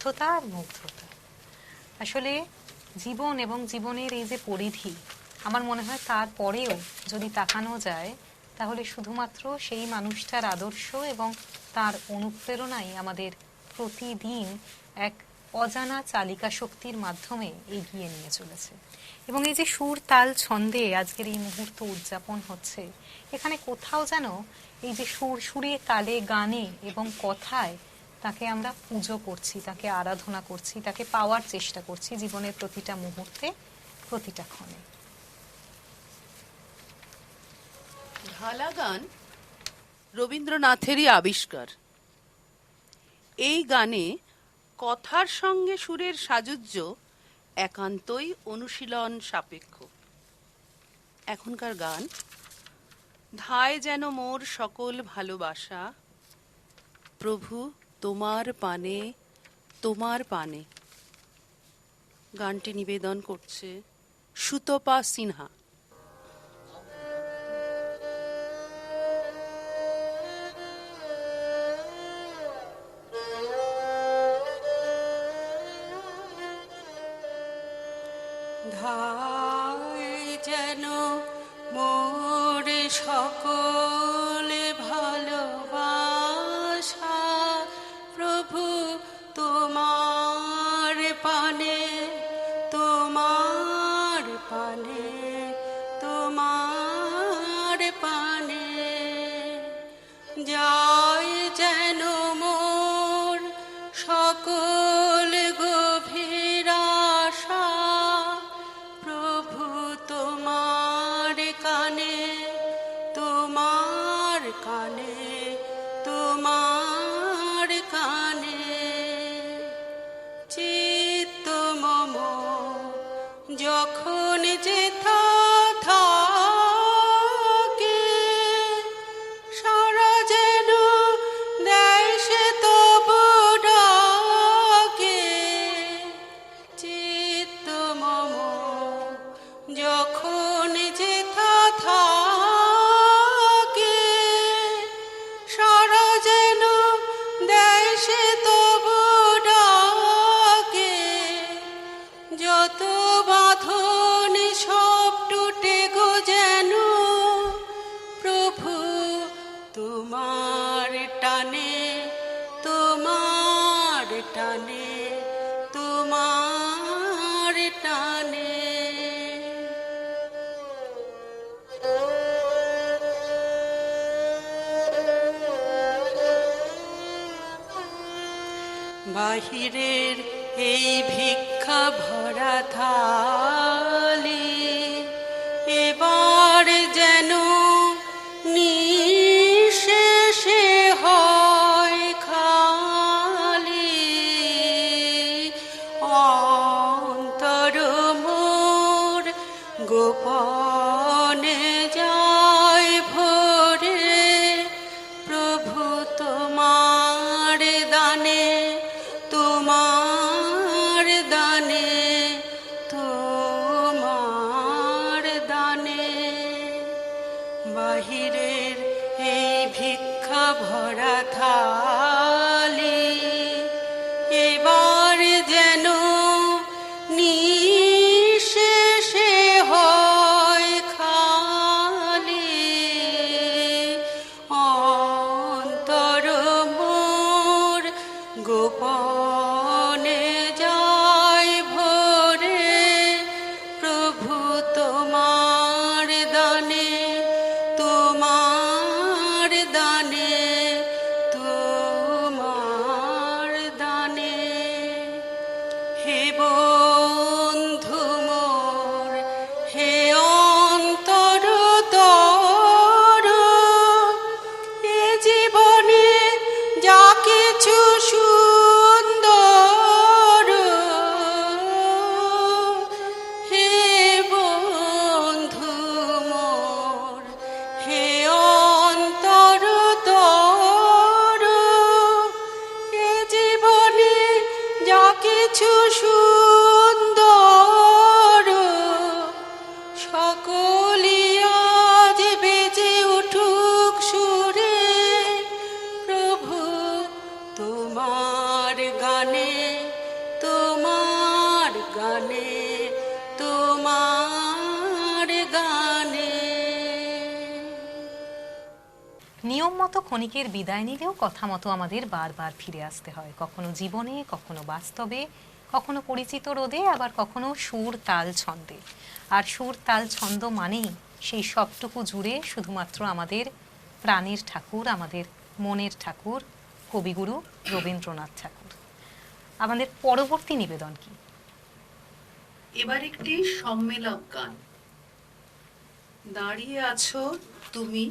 স্নিগ্ধতা আর মুগ্ধতা। আসলে জীবন এবং জীবনের এই যে পরিধি, আমার মনে হয় তারপরেও যদি তাকানো যায় তাহলে শুধুমাত্র সেই মানুষটার আদর্শ এবং তার অনুপ্রেরণাই আমাদের প্রতিদিন এক অজানা চালিকা শক্তির মাধ্যমে এগিয়ে নিয়ে চলেছে। এবং এই যে সুর তাল ছন্দে আজকের এই মুহূর্ত উদযাপন হচ্ছে, এখানে কোথাও যেন এই যে সুরে তালে গানে এবং কথায় তাকে আমরা পুজো করছি, তাকে আরাধনা করছি, তাকে পাওয়ার চেষ্টা করছি জীবনের প্রতিটা মুহূর্তে, প্রতিটা ক্ষণে। ঢালা গান রবীন্দ্রনাথেরই আবিষ্কার। এই গানে কথার সঙ্গে সুরের সাযুজ্য একান্তই অনুশীলন সাপেক্ষ। এখনকার গান ধায় যেন মোর সকল ভালোবাসা, প্রভু তোমার পানে তোমার পানে। গানটি নিবেদন করছে সুতপা সিনহা। ধায় যেন মোর সকল ভালোবাসা, প্রভু তোমার পানে তোমার পানে তোমার পানে। যায় যেন মোর সকল গভীর আশা, প্রভু তোমার কানে তোমার কানে তোমার কানে। চিত্ত মম যখন যেথা থাকে, সারা যেন দেয় সে তবু ডাকে। চিত্ত মম যখন যেথা থাকে, সারা যেন দেয় সে তবু ডাকে। যত বাঁধন সব টুটে গো যেন, প্রভু তোমার টানে তোমার টানে তোমার টানে। বাহিরের এই ভিক্ষা ভরা থালি, এবার যেন নিঃশেষে হয় খালি। অন্তর মোর গোপনে যায় ভরে, প্রভু তোমার দানে তোমার দানে তোমার দানে। বাহিরের এই ভিক্ষা ভরা থালি, এবার যেন নিঃশেষে হয় খালি। অন্তর মোর গোপনে যায় ভরে, প্রভু তোমার দানে তোমার দানে তোমার দানে। হে বন্ধু মোর হে অন্তর তর, এ জীবনে যা কিছু সুন্দর, হে বন্ধু মোর হে অন্তর তর, এ জীবনে যা কিছু সুন্দর, সকলি আজ বেজে উঠুক সুরে, প্রভু তোমার গানে মতো ক্ষণিকের বিদায় নিলেও কথা মতো আমাদের বারবার ফিরে আসতে হয়, কখনো জীবনে, কখনো বাস্তবে, কখনো পরিচিত রোদে, আবার কখনো সুর তাল ছন্দে। আর সুর তাল ছন্দ মানেই সেই সবটুকু জুড়ে শুধুমাত্র আমাদের প্রাণের ঠাকুর, আমাদের মনের ঠাকুর, কবিগুরু রবীন্দ্রনাথ ঠাকুর। আমাদের পরবর্তী নিবেদন কি? এবার একটি সম্মেলক গান। দাঁড়িয়ে আছো তুমি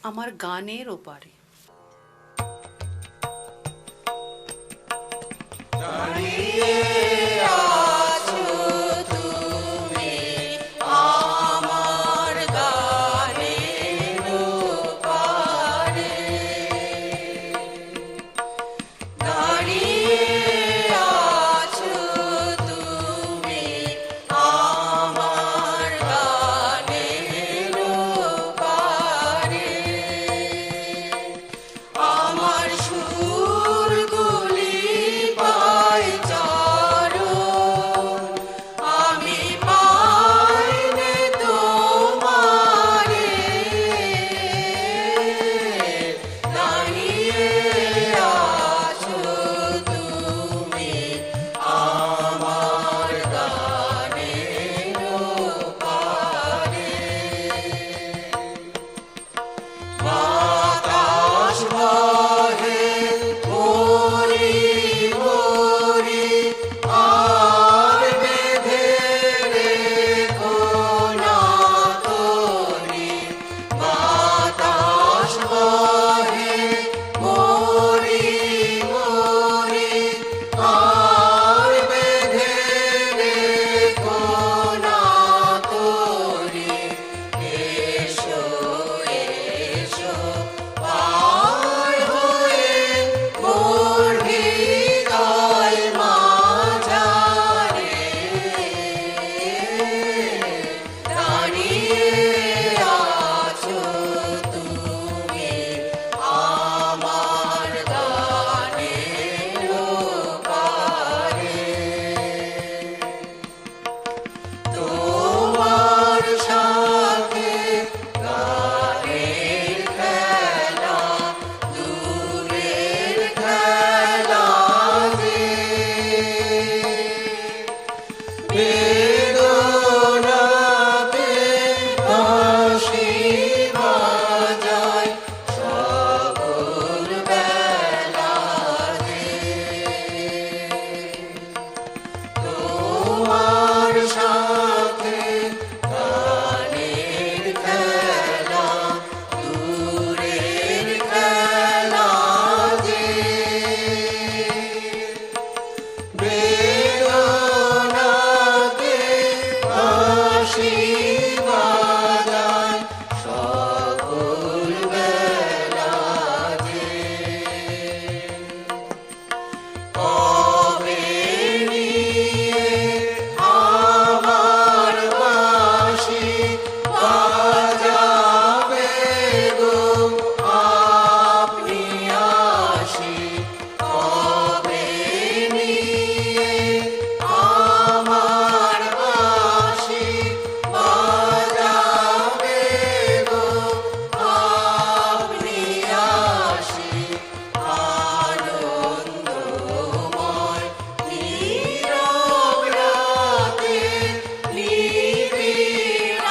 আমার গানের ওপারে। আমার গানের ওপারে দাঁড়িয়ে আছো তুমি, আমার গানের ওপারে। আমার সুরগুলি পায় চরণ, আমি পাইনে তোমারে। দাঁড়িয়ে আছো তুমি আমার গানের ওপারে। বাতাস বহে ভরি ভরি, আর বেঁধে রেখো না তরি। বাতাস বহে ভরি ভরি, আর বেঁধে রেখো না তরি। এসো এসো পার হয়ে মোর হৃদয় মাঝারে। দাঁড়িয়ে আছো তুমি আমার গানের ওপারে। তোমার সাথে গানের খেলা, দূরের খেলা যে। বেদনাতে বাঁশি বাজায় সকল বেলা যে। তোমার সাথে গানের খেলা, দূরের খেলা যে। বেদনাতে বাঁশি বাজায় সকল বেলা যে। কবে নিয়ে আমার বাঁশি বাজাবে গো আপনি আসি। কবে নিয়ে আমার বাঁশি বাজাবে গো আপনি আসি। আনন্দময় নীরব রাতে নিবিড়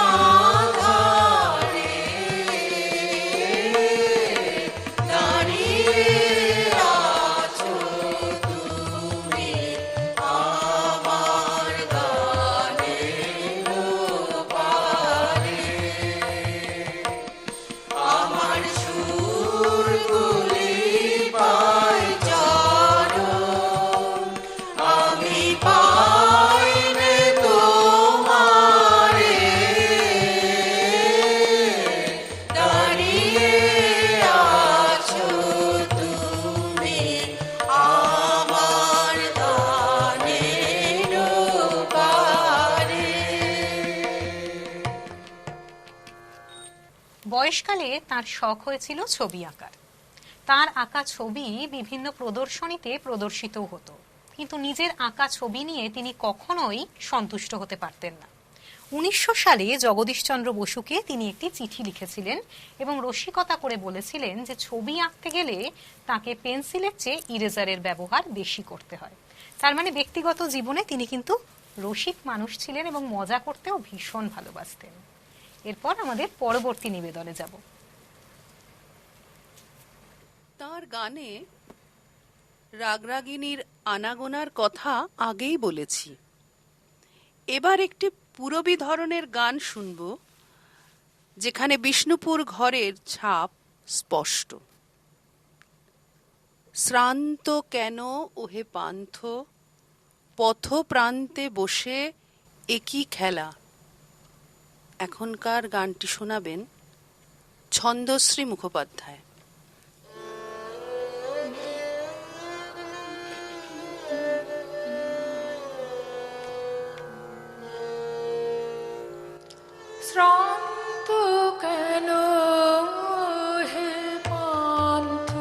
আঁধারে। দাঁড়িয়ে আছো তুমি আমার গানের ওপারে। আমার সুরগুলি পায় চরণ, আমি পাইনে তোমারে। দাঁড়িয়ে আছো তুমি আমার গানের ওপারে। বয়সকালে তার শখ হয়েছিল ছবি আঁকার। তার আঁকা ছবি বিভিন্ন প্রদর্শনীতে প্রদর্শিত হতো, কিন্তু নিজের আঁকা ছবি নিয়ে তিনি কখনোই সন্তুষ্ট হতে পারতেন না। 1900 সালে জগদীশচন্দ্র বসুকে তিনি একটি চিঠি লিখেছিলেন এবং রসিকতা করে বলেছিলেন যে ছবি আঁকতে গেলে তাকে পেন্সিলের চেয়ে ইরেজারের ব্যবহার বেশি করতে হয়। তার মানে ব্যক্তিগত জীবনে তিনি কিন্তু রসিক মানুষ ছিলেন এবং মজা করতেও ভীষণ ভালোবাসতেন। এরপর আমাদের পরবর্তী নিবেদনে যাব। তার গানে রাগরাগিনীর আনাগোনার কথা আগেই বলেছি। এবার একটি পূরবী ধরনের গান শুনব, যেখানে বিষ্ণুপুর ঘরের ছাপ স্পষ্ট। শ্রান্ত কেন ওহে পান্থ, পথ প্রান্তে বসে একই খেলা। এখনকার গানটি শোনাবেন ছন্দশ্রী মুখোপাধ্যায়। শ্রান্ত কেন হে পান্থ,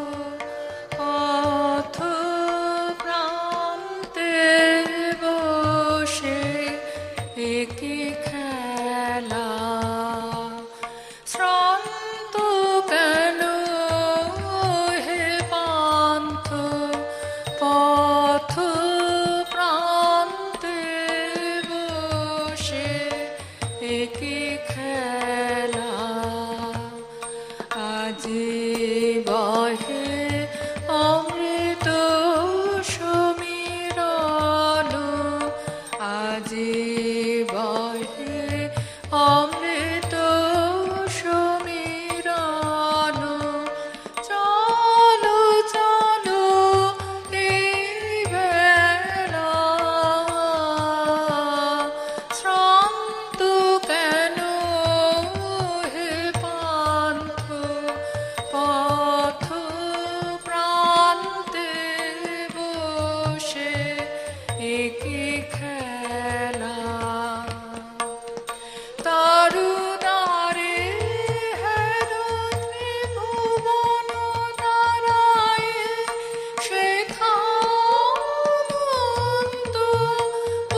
পথ প্রান্তে বসে একই খেলা। শ্রান্ত কেন হে পান্থ, পথ প্রান্তে বসে একই খেলা। আজি বহে অমৃত সমীরণ, আজি বহে অমৃত সমীরণ। চলো চলো এই বেলা, শ্রান্ত কেন হে পান্থ, পথ প্রান্তে বসে একই খেলা। তারুদারে হের ত্রিভুবন তারায় শেখানন্দ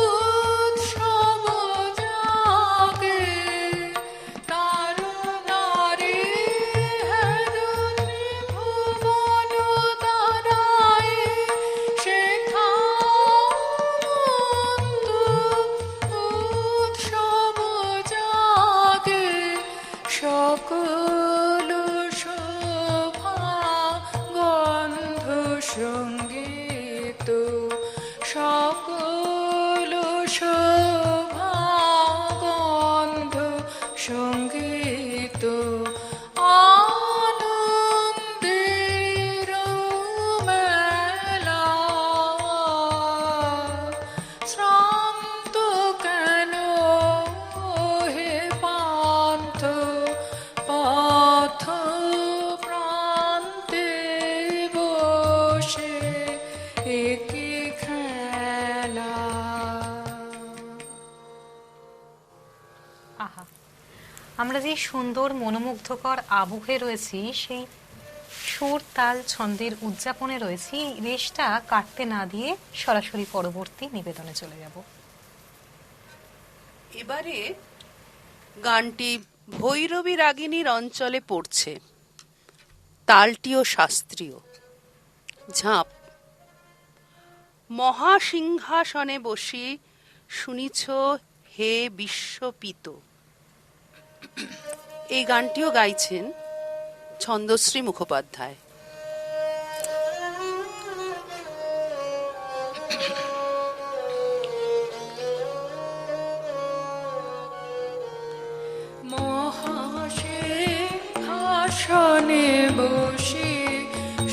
উৎসব জাগে। তারুদারে হের ত্রিভুবন তারায় শেখানন্দ উৎসব জাগে। সকল শোভা গন্ধ সঙ্গীত, সকল শোভা গন্ধ সঙ্গীত। আনন্দের মেলা, শ্রান্ত কেন হে পান্থ, পথ প্রান্তে বসে একই খেলা। আহা, আমরা যে সুন্দর মনোমুগ্ধকর আবহে রয়েছি, সেই সুর তাল ছন্দের উদযাপনে রয়েছি, এই রেশটা কাটতে না দিয়ে সরাসরি পরবর্তী নিবেদনে চলে যাব। এবারে গানটি ভৈরবী রাগিনীর অঞ্চলে পড়ছে। তালটিও শাস্ত্রীয়। ঝাঁপ। মহাসিংহাসনে বসি শুনিছ হে বিশ্বপিত। এই গানটিও গাইছেন ছন্দশ্রী মুখোপাধ্যায়। মহাসিংহাসনে বসে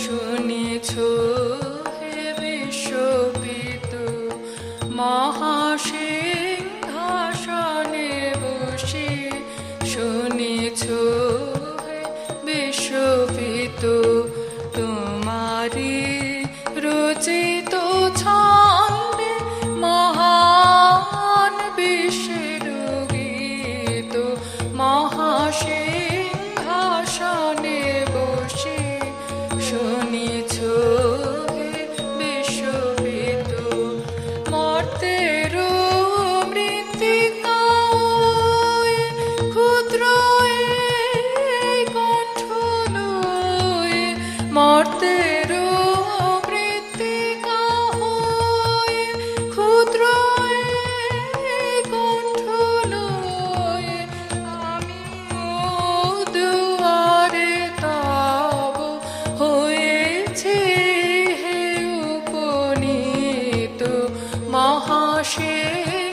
শুনেছ হে বিশ্বপিত। মহাসিংহাসনে বসে শুনেছ হে বিশ্বপিত। তোমারি রচিত ছন্দে মহান বিশ্বের গীত। মহাসিংহাসনে বসে শুনেছ হে বিশ্বপিত। মর্তের মৃত্তিকা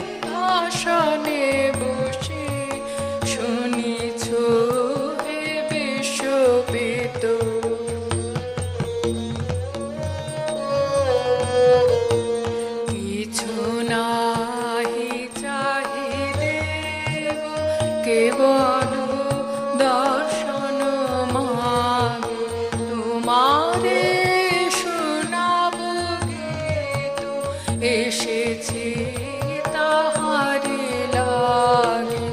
মহাসিংহাসনে বসে শুনিছ হে বিশ্বপিত কিছু নাহি চাহিদে কেবল দর্শন মাগে তোমারে শোনাব গীত এসেছি তাহারে লাগে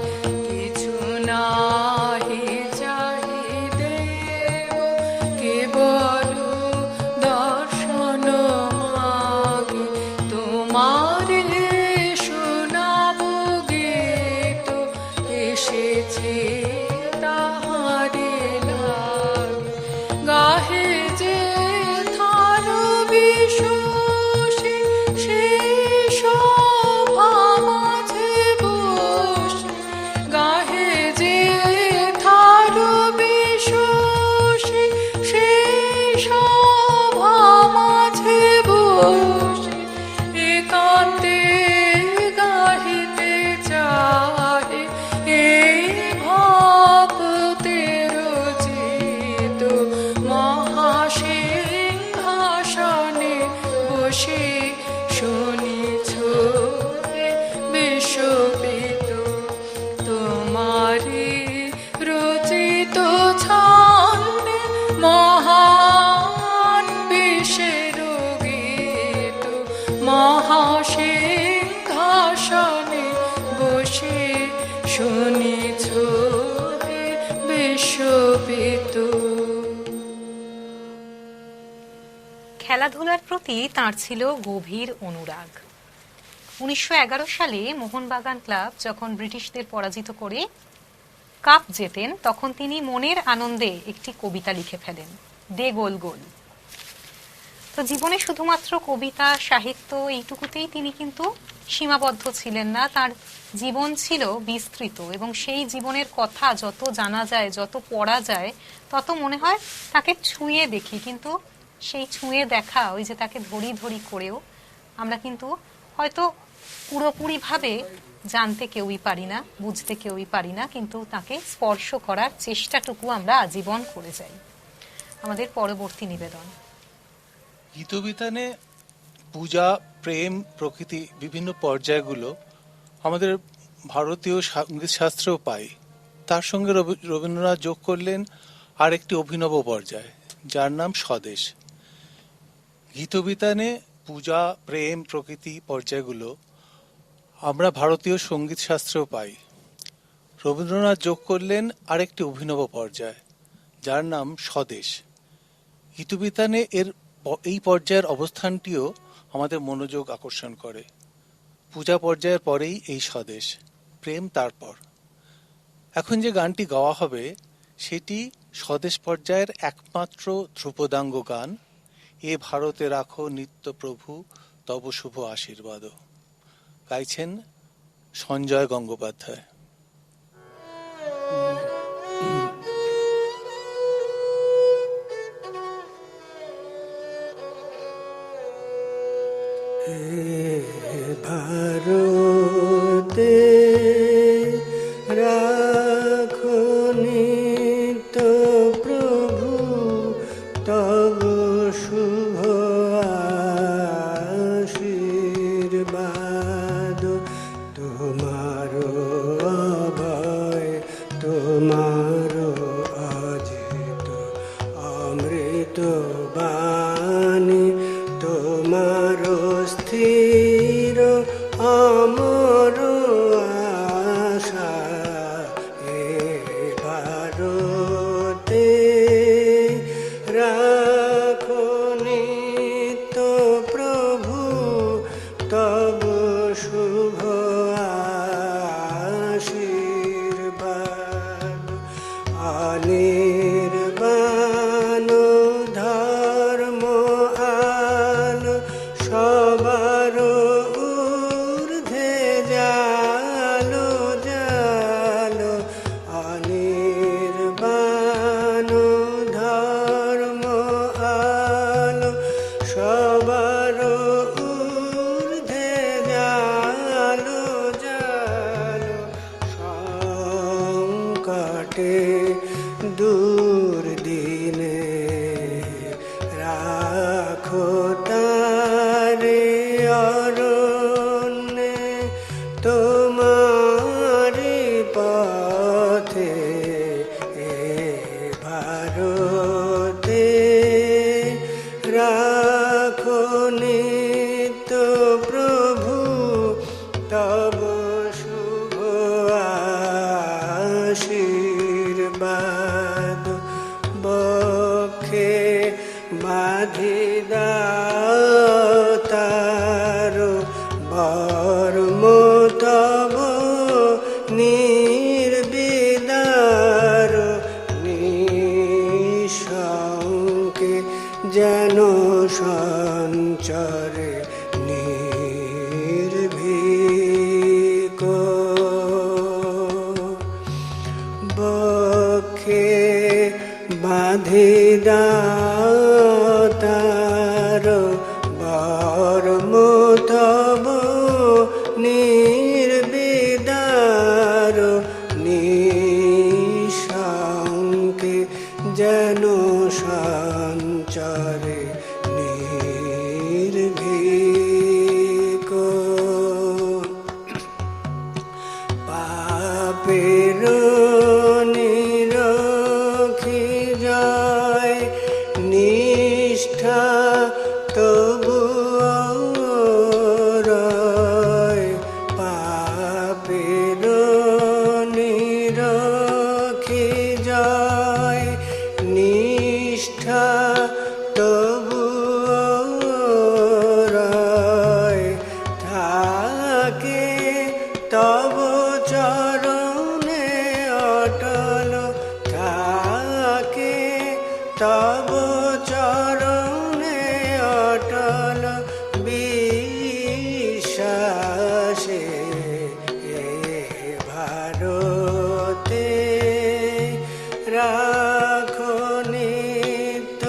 কিছু নাহি চাহিদে কেবল দর্শন মাগে তোমারে শোনাব গীত এসেছে তাহারে লাগে গাহে যে থার বিশ্বসে সে শোভা মাঝে বসে গাহে যে থার বিশ্বসে সে শোভা মাঝে বসে একান্তে গাহিতে চাহে এই ভক্তের চিত মহাসিংহাসনে বসে শুনিছ হে বিশ্বপিত তোমারি রচিত ছন্দে মহান বিশ্বের গীত মহাসিংহাসনে বসে শুনিছ হে বিশ্বপিত খেলাধুলার প্রতি তার ছিল গভীর অনুরাগ। 1911 সালে মোহনবাগান ক্লাব যখন ব্রিটিশদের পরাজিত করে কাপ জেতেন, তখন তিনি মনের আনন্দে একটি কবিতা লিখে ফেলেন, দে গোল গোল। তো জীবনে শুধুমাত্র কবিতা সাহিত্য এইটুকুতেই তিনি কিন্তু সীমাবদ্ধ ছিলেন না, তার জীবন ছিল বিস্তৃত এবং সেই জীবনের কথা যত জানা যায়, যত পড়া যায়, তত মনে হয় তাকে ছুঁয়ে দেখি, কিন্তু সেই ছুঁয়ে দেখা, ওই যে তাকে ধরি ধরি করেও আমরা কিন্তু হয়তো পুরোপুরিভাবে জানতে কেউই পারি না, বুঝতে কেউই পারি না, কিন্তু তাকে স্পর্শ করার চেষ্টাটুকু আমরা আজীবন করে যাই। আমাদের পরবর্তী নিবেদন। গীতবিতানে পূজা, প্রেম, প্রকৃতি বিভিন্ন পর্যায়গুলো আমাদের ভারতীয় সঙ্গীত শাস্ত্রেও পাই। তার সঙ্গে রবীন্দ্রনাথ যোগ করলেন আরেকটি অভিনব পর্যায়, যার নাম স্বদেশ। গীতবিতানে পূজা, প্রেম, প্রকৃতি পর্যায়গুলো আমরা ভারতীয় সঙ্গীত শাস্ত্রেও পাই। রবীন্দ্রনাথ যোগ করলেন আরেকটি অভিনব পর্যায়, যার নাম স্বদেশ। গীতবিতানে এই পর্যায়ের অবস্থানটিও আমাদের মনোযোগ আকর্ষণ করে। পূজা পর্যায়ের পরেই এই স্বদেশ, প্রেম তারপর। এখন যে গানটি গাওয়া হবে সেটি স্বদেশ পর্যায়ের একমাত্র ধ্রুপদাঙ্গ গান, এ ভারতে রাখো নিত্য প্রভু তব শুভ আশীর্বাদ। গাইছেন সঞ্জয় গঙ্গোপাধ্যায়। ভারতে রাখো নিত্য প্রভু তব শুভ আশীর্বাদ। তোমার অভয় তোমার অজিত অমৃত বাণী তোমার স্থির অমর আশা। এ ভারতে রাখো নিত্য প্রভু তব শুভ আশীর্বাদ। অনির্বাণ ধর্ম আলো সবার ঊর্ধ্বে জালো জালো। অনির্বাণ ধর্ম আলো সবার ঊর্ধ্বে জালো কাটে দূর দিনে, রাখো তারে অরণ্যে তোমারি পথে, এ ভারতে রাখো নিত্য প্রভু তব শুভ আশীর্বাদ, বক্ষে বাঁধি দাও তার বর্ম তব নির্বিদার, নিঃশঙ্কে যেন সঞ্চরে নির্ভীক, বক্ষে বাঁধি দাও তার বর্ম তব নির্বিদার, নিঃশঙ্কে যেন সঞ্চরে নির্ভীক, পাপের নিরখি যায় নিষ্ঠা তবু রয়, পাপের নিরখি যায় নিষ্ঠা তবু রয়, থাকে তব চরণে অটল, থাকে তব চরণে অটল বিশ্বাসে, এ ভারতে রাখো নিত্য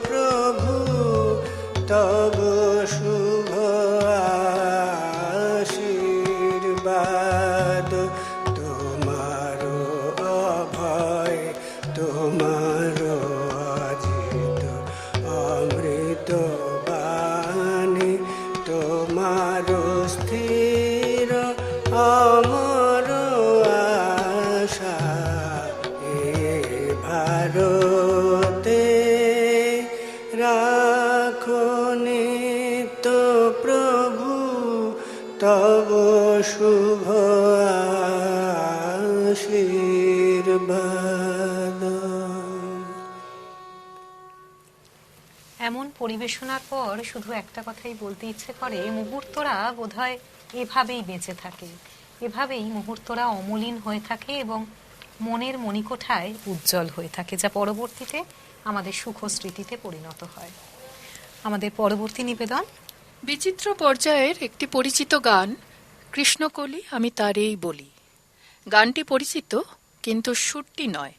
প্রভু তব শুভ আশীর্বাদ, তোমার অভয় তোমার অজিত অমৃত বাণী, তোমার স্থির অমর আশা, এ ভারতে রাখো নিত্য প্রভু তব শুভ আশীর্বাদ। এমন পরিবেশনার পর শুধু একটা কথাই বলতে ইচ্ছে করে, মুহূর্তরা বোধহয় এভাবেই বেঁচে থাকে, এভাবেই মুহূর্তরা অমলিন হয়ে থাকে এবং মনের মণিকোঠায় উজ্জ্বল হয়ে থাকে, যা পরবর্তীতে আমাদের সুখ স্মৃতিতে পরিণত হয়। আমাদের পরবর্তী নিবেদন বিচিত্র পর্যায়ের একটি পরিচিত গান, কৃষ্ণকলি আমি তারেই বলি। গানটি পরিচিত কিন্তু সুরটি নয়।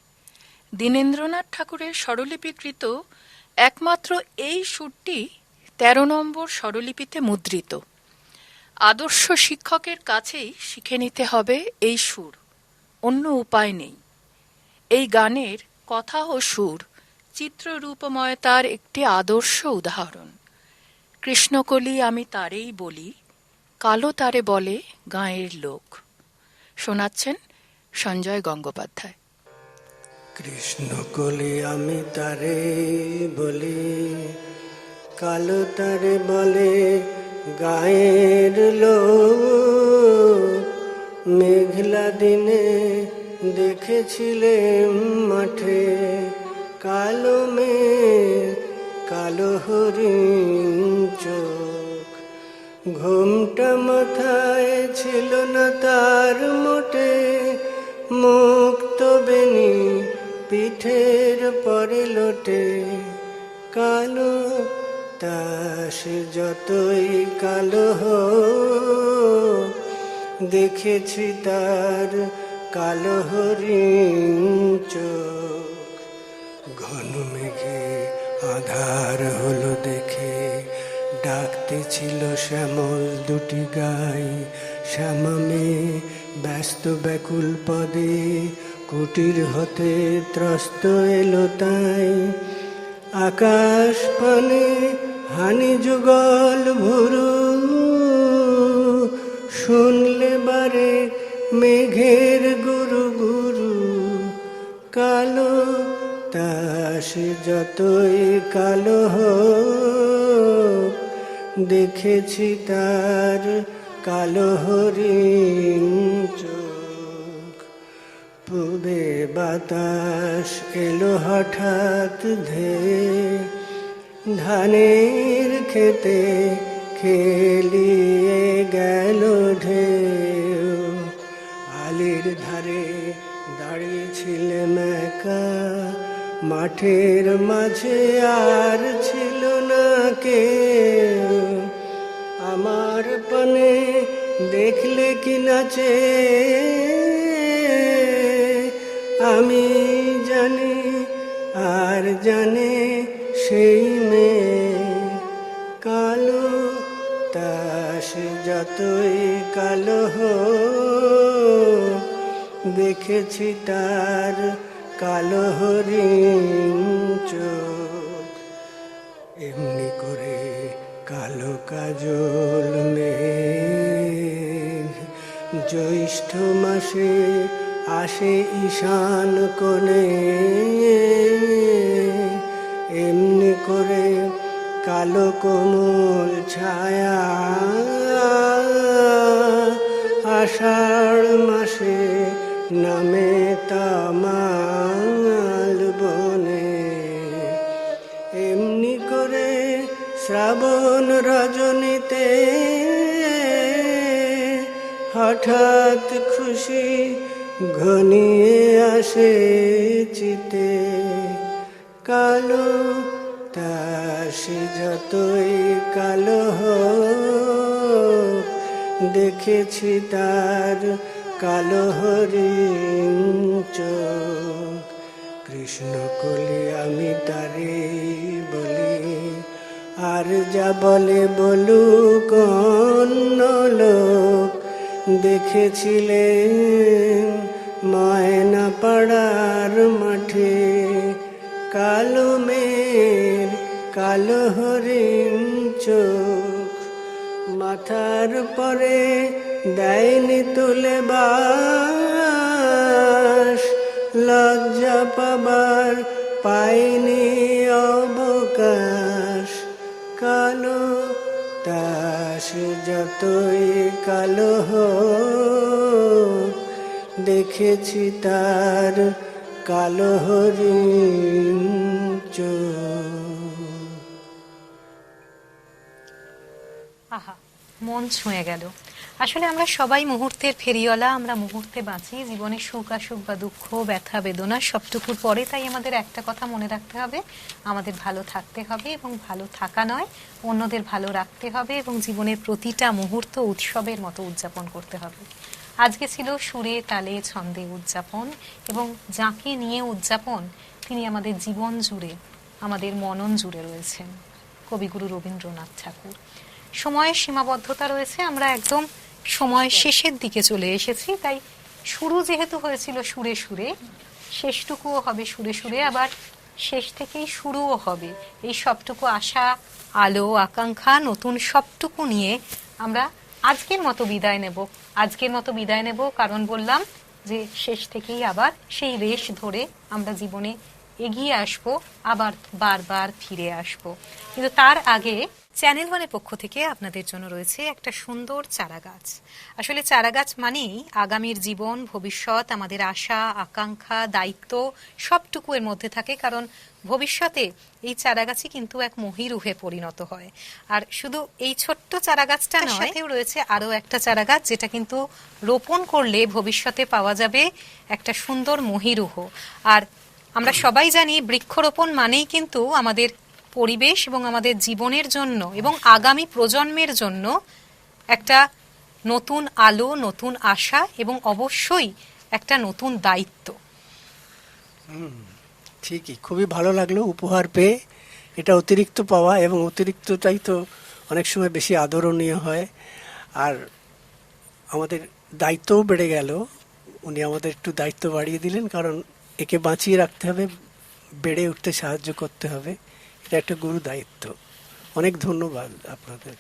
দীনেন্দ্রনাথ ঠাকুরের স্বরলিপিকৃত একমাত্র এই সুরটি ১৩ নম্বর স্বরলিপিতে মুদ্রিত। আদর্শ শিক্ষকের কাছেই শিখে নিতে হবে এই সুর, অন্য উপায় নেই। এই গানের কথা ও সুর চিত্ররূপময়তার একটি আদর্শ উদাহরণ। কৃষ্ণকলি আমি তারেই বলি, কালো তারে বলে গাঁয়ের লোক। শোনাচ্ছেন সঞ্জয় গঙ্গোপাধ্যায়। কৃষ্ণকলি আমি তারে বলি, কালো তারে বলে গায়ের লোক, মেঘলা দিনে দেখেছিলেন মাঠে কালো মেঘ কালো হরিণ চোখ, ঘুমটা মাথায় ছিল না তার মোটে, মুক্ত বেনি পিঠের পরে লোটে, কালো তাস যতই কালো হোক, দেখেছি তার কালো হরিণ চোখ। ঘন মেঘে আধার হলো দেখে, ডাকতে ছিল শ্যামল দুটি গাই, শ্যামা মেয়ে ব্যস্ত ব্যাকুল পদে কুটির হতে ত্রস্ত এলো তাই, আকাশ পানে হানি যুগল ভুরু, শুনলে বারে মেঘের গুরু গুরু, কালো তাস যতই কালো হোক, দেখেছি তার কালো হরিণ চোখ। পূবে বাতাস এলো হঠাৎ ধেয়ে, ধানের খেতে খেলিয়ে গেল ঢেউ। আলির ধারে দাঁড়িয়েছিলেন একা, মাঠের মাঝে আর ছিল না কেউ। আমার পানে দেখলে কি নাচে, আমি জানি আর জানে সেই মেয়ে। কালো তাস যতই কালো হোক, দেখেছি তার কালো হরিণ চোখ। এমনি করে কালো কাজল মেঘ, জ্যৈষ্ঠ মাসে আসে ঈশান কোণে। এমনি করে কালো কোমল ছায়া, আষাঢ় মাসে নামে তামাল বনে। এমনি করে শ্রাবণ রজনীতে হঠাৎ খুশি ঘনিয়ে আসে চিতে। কালো তাস যতই কালো হোক, দেখেছি তার কালো হরিণ চোখ। কৃষ্ণ কলি আমি তারে বলি, আর যা বলে বলুক অন্য লোক। দেখেছিলেন ময়না পাড়ার মাঠে, কালো মেঘ কালো হরিণ চোখ। মাথার পরে দেয়নি তুলে বাস, লজ্জা পাবার পাইনি অবকাশ। কালো তাস যতই কালো হোক, দেখেছি তার কালো হরিণ চোখ। আহা, মন ছুঁয়ে গেল। আসলে আমরা সবাই মুহূর্তের ফেরিওয়ালা, আমরা মুহূর্তে বাঁচি। জীবনে সুখ আসুক বা দুঃখ, ব্যথা বেদনা সবটুকুর পরে, তাই আমাদের একটা কথা মনে রাখতে হবে, আমাদের ভালো থাকতে হবে এবং ভালো থাকা নয়, অন্যদের ভালো রাখতে হবে এবং জীবনের প্রতিটা মুহূর্ত উৎসবের মতো উদযাপন করতে হবে। আজকে ছিল সুরে তালে ছন্দে উদযাপন, এবং যাকে নিয়ে উদযাপন তিনি আমাদের জীবন জুড়ে, আমাদের মনন জুড়ে রয়েছেন, কবিগুরু রবীন্দ্রনাথ ঠাকুর। সময়ের সীমাবদ্ধতা রয়েছে, আমরা একদম সময় শেষের দিকে চলে এসেছি, তাই শুরু যেহেতু হয়েছিল সুরে সুরে, শেষটুকুও হবে সুরে সুরে, আবার শেষ থেকেই শুরুও হবে। এই সবটুকু আশা, আলো, আকাঙ্ক্ষা, নতুন সবটুকু নিয়ে আমরা আজকের মতো বিদায় নেব, কারণ বললাম যে শেষ থেকেই আবার সেই রেশ ধরে আমরা জীবনে এগিয়ে আসব, আবার বারবার ফিরে আসব। কিন্তু তার আগে চ্যানেল ওয়ানের পক্ষ থেকে আপনাদের জন্য রয়েছে একটা সুন্দর চারা গাছ। আসলে চারা গাছ মানেই আগামীর জীবন, ভবিষ্যৎ, আমাদের আশা, আকাঙ্ক্ষা, দায়িত্ব সবটুকু এর মধ্যে থাকে, কারণ ভবিষ্যতে এই চারা গাছই কিন্তু এক মহিরুহে পরিণত হয়। আর শুধু এই ছোট্ট চারা গাছটা নয়, সাথেও রয়েছে আরো একটা চারা গাছ, যেটা কিন্তু রোপণ করলে ভবিষ্যতে পাওয়া যাবে একটা সুন্দর মহিরুহ। আর আমরা সবাই জানি বৃক্ষরোপণ মানেই কিন্তু আমাদের পরিবেশ এবং আমাদের জীবনের জন্য এবং আগামী প্রজন্মের জন্য একটা নতুন আলো, নতুন আশা এবং অবশ্যই একটা নতুন দায়িত্ব। ঠিকই, খুবই ভালো লাগলো উপহার পেয়ে। এটা অতিরিক্ত পাওয়া, এবং অতিরিক্তটাই তো অনেক সময় বেশি আদরণীয় হয়। আর আমাদের দায়িত্বও বেড়ে গেল, উনি আমাদের একটু দায়িত্ব বাড়িয়ে দিলেন, কারণ একে বাঁচিয়ে রাখতে হবে, বেড়ে উঠতে সাহায্য করতে হবে, এটা একটা গুরু দায়িত্ব। অনেক ধন্যবাদ আপনাদের।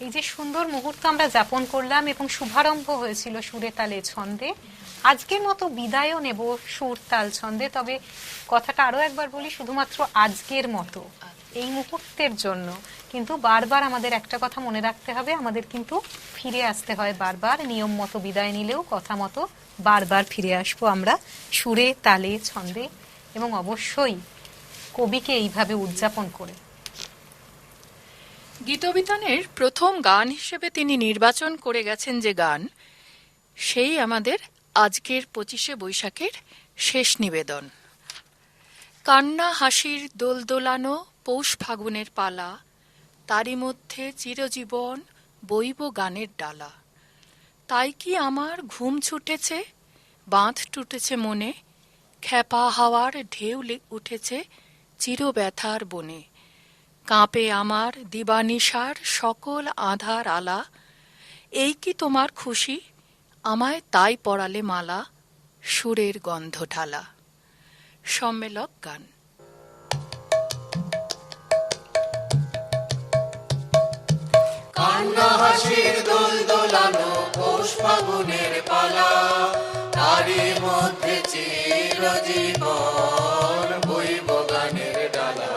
এই যে সুন্দর মুহূর্ত আমরা যাপন করলাম এবং শুভারম্ভ হয়েছিল সুরে তালে ছন্দে, আজকের মতো বিদায়ও নেব সুর তাল ছন্দে। তবে কথাটা আরো একবার বলি, শুধুমাত্র আজকের মতো এই মুহূর্তের জন্য, কিন্তু বারবার আমাদের একটা কথা মনে রাখতে হবে, আমাদের কিন্তু ফিরে আসতে হয় বারবার। নিয়ম মতো বিদায় নিলেও কথা মতো বারবার ফিরে আসবো আমরা সুরে তালে ছন্দে, এবং অবশ্যই কবিকে এইভাবে উদযাপন করে। গীতবিতানের প্রথম গান হিসেবে তিনি নির্বাচন করে গেছেন যে গান, সেই আমাদের আজকের 25শে বৈশাখের শেষ নিবেদন। কান্না হাসির দোল দোলানো পৌষ ফাগুনের পালা, তারই মধ্যে চিরজীবন বইব গানের ডালা। তাই কি আমার ঘুম ছুটেছে, বাঁধ টুটেছে মনে, খ্যাপা হাওয়ার ঢেউ উঠেছে চির ব্যথার বনে। কাঁপে আমার দিবানিশার সকল আধার আলা, এই কি তোমার খুশি, আমায় তাই পরালে মালা, সুরের গন্ধ ঢালা। সম্মেলক গান। কান্না হাসির দোল দোলানো পৌষ ফাগুনের পালা, তারই মধ্যে চিরজীবন বইব গানের ডালা।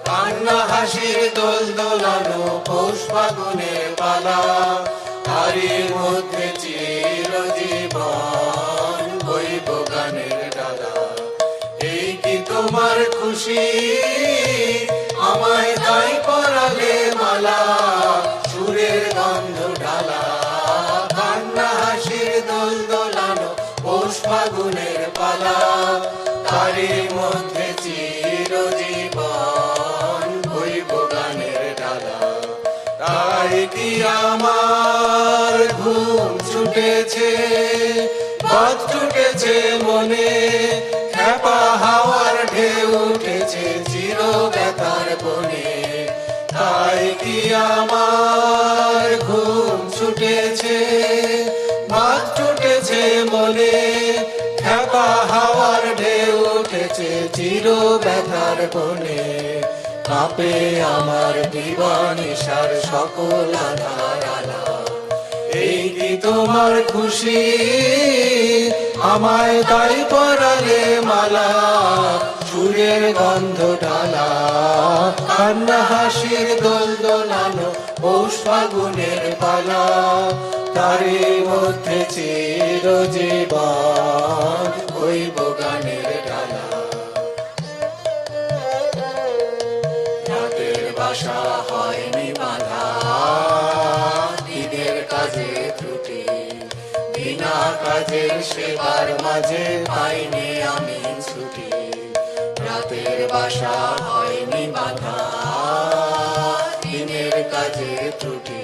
কান্না হাসির দোল দোলানো পৌষ ফাগুনের পালা, তারই মধ্যে চিরজীবন বইব গানের ডালা। এই কি তোমার খুশি, আমায় তাই পরালে মালা, সুরের গন্ধ ঢালা। কান্না হাসির দোল দোলানো পৌষ ফাগুনের পালা, তারই মধ্যে চিরজীবন বইব গানের ডালা। তাই কি আমার ঘুম ছুটেছে, পথ ছুটেছে মনে, খ্যাপা হাওয়ার ঢেউ উঠেছে চির ব্যথার বনে। তাই কি আমার ঘুম ছুটেছে, পথ ছুটেছে মনে, খ্যাপা হাওয়ার ঢেউ উঠেছে চির ব্যথার বনে। কাঁপে আমার দিবানিশার সকল আধার আলা, এই কি তোমার খুশি, আমায় তাই পরালে মালা, সুরের গন্ধ ঢালা। কান্না হাসির দোল দোলানো পৌষ ফাগুনের পালা, তারই মধ্যে চিরজীবন হইব গানের ডালা। রাতের বাসা হয়নি বাঁধা, দিনের কাজে ত্রুটি, বিনা কাজের সেবার মাঝে পাইনি আমি ছুটি। রাতের বাসা হয়নি বাঁধা, দিনের কাজে ত্রুটি,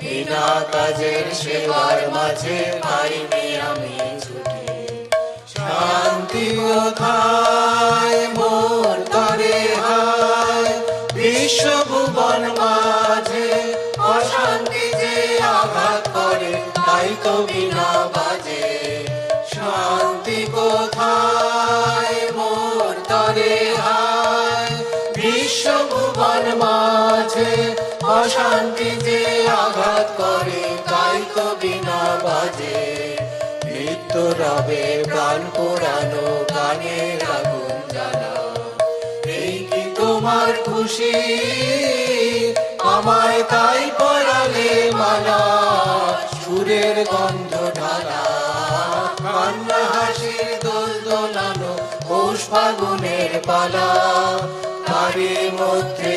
বিনা কাজের সেবার মাঝে পাইনি আমি ছুটি। শান্তি কোথায় মোর তরে হায়, বিশ্বভুবন মাঝে অশান্তি যে আঘাত করে, তাই তো বিনা বাজে। শান্তি কোথায় মোর তরে হায়, বিশ্বভুবন মাঝে অশান্তি যে আঘাত করে, তাই তো বিনা বাজে। নিত্য রবে প্রাণ পোড়ানো গানের আগুন জ্বালা, এই কি তোমার খুশি, আমায় তাই পরালে মালা, সুরের গন্ধ ঢালা। কান্না হাসির দোল দোলানো পৌষ ফাগুনের পালা, তারই মধ্যে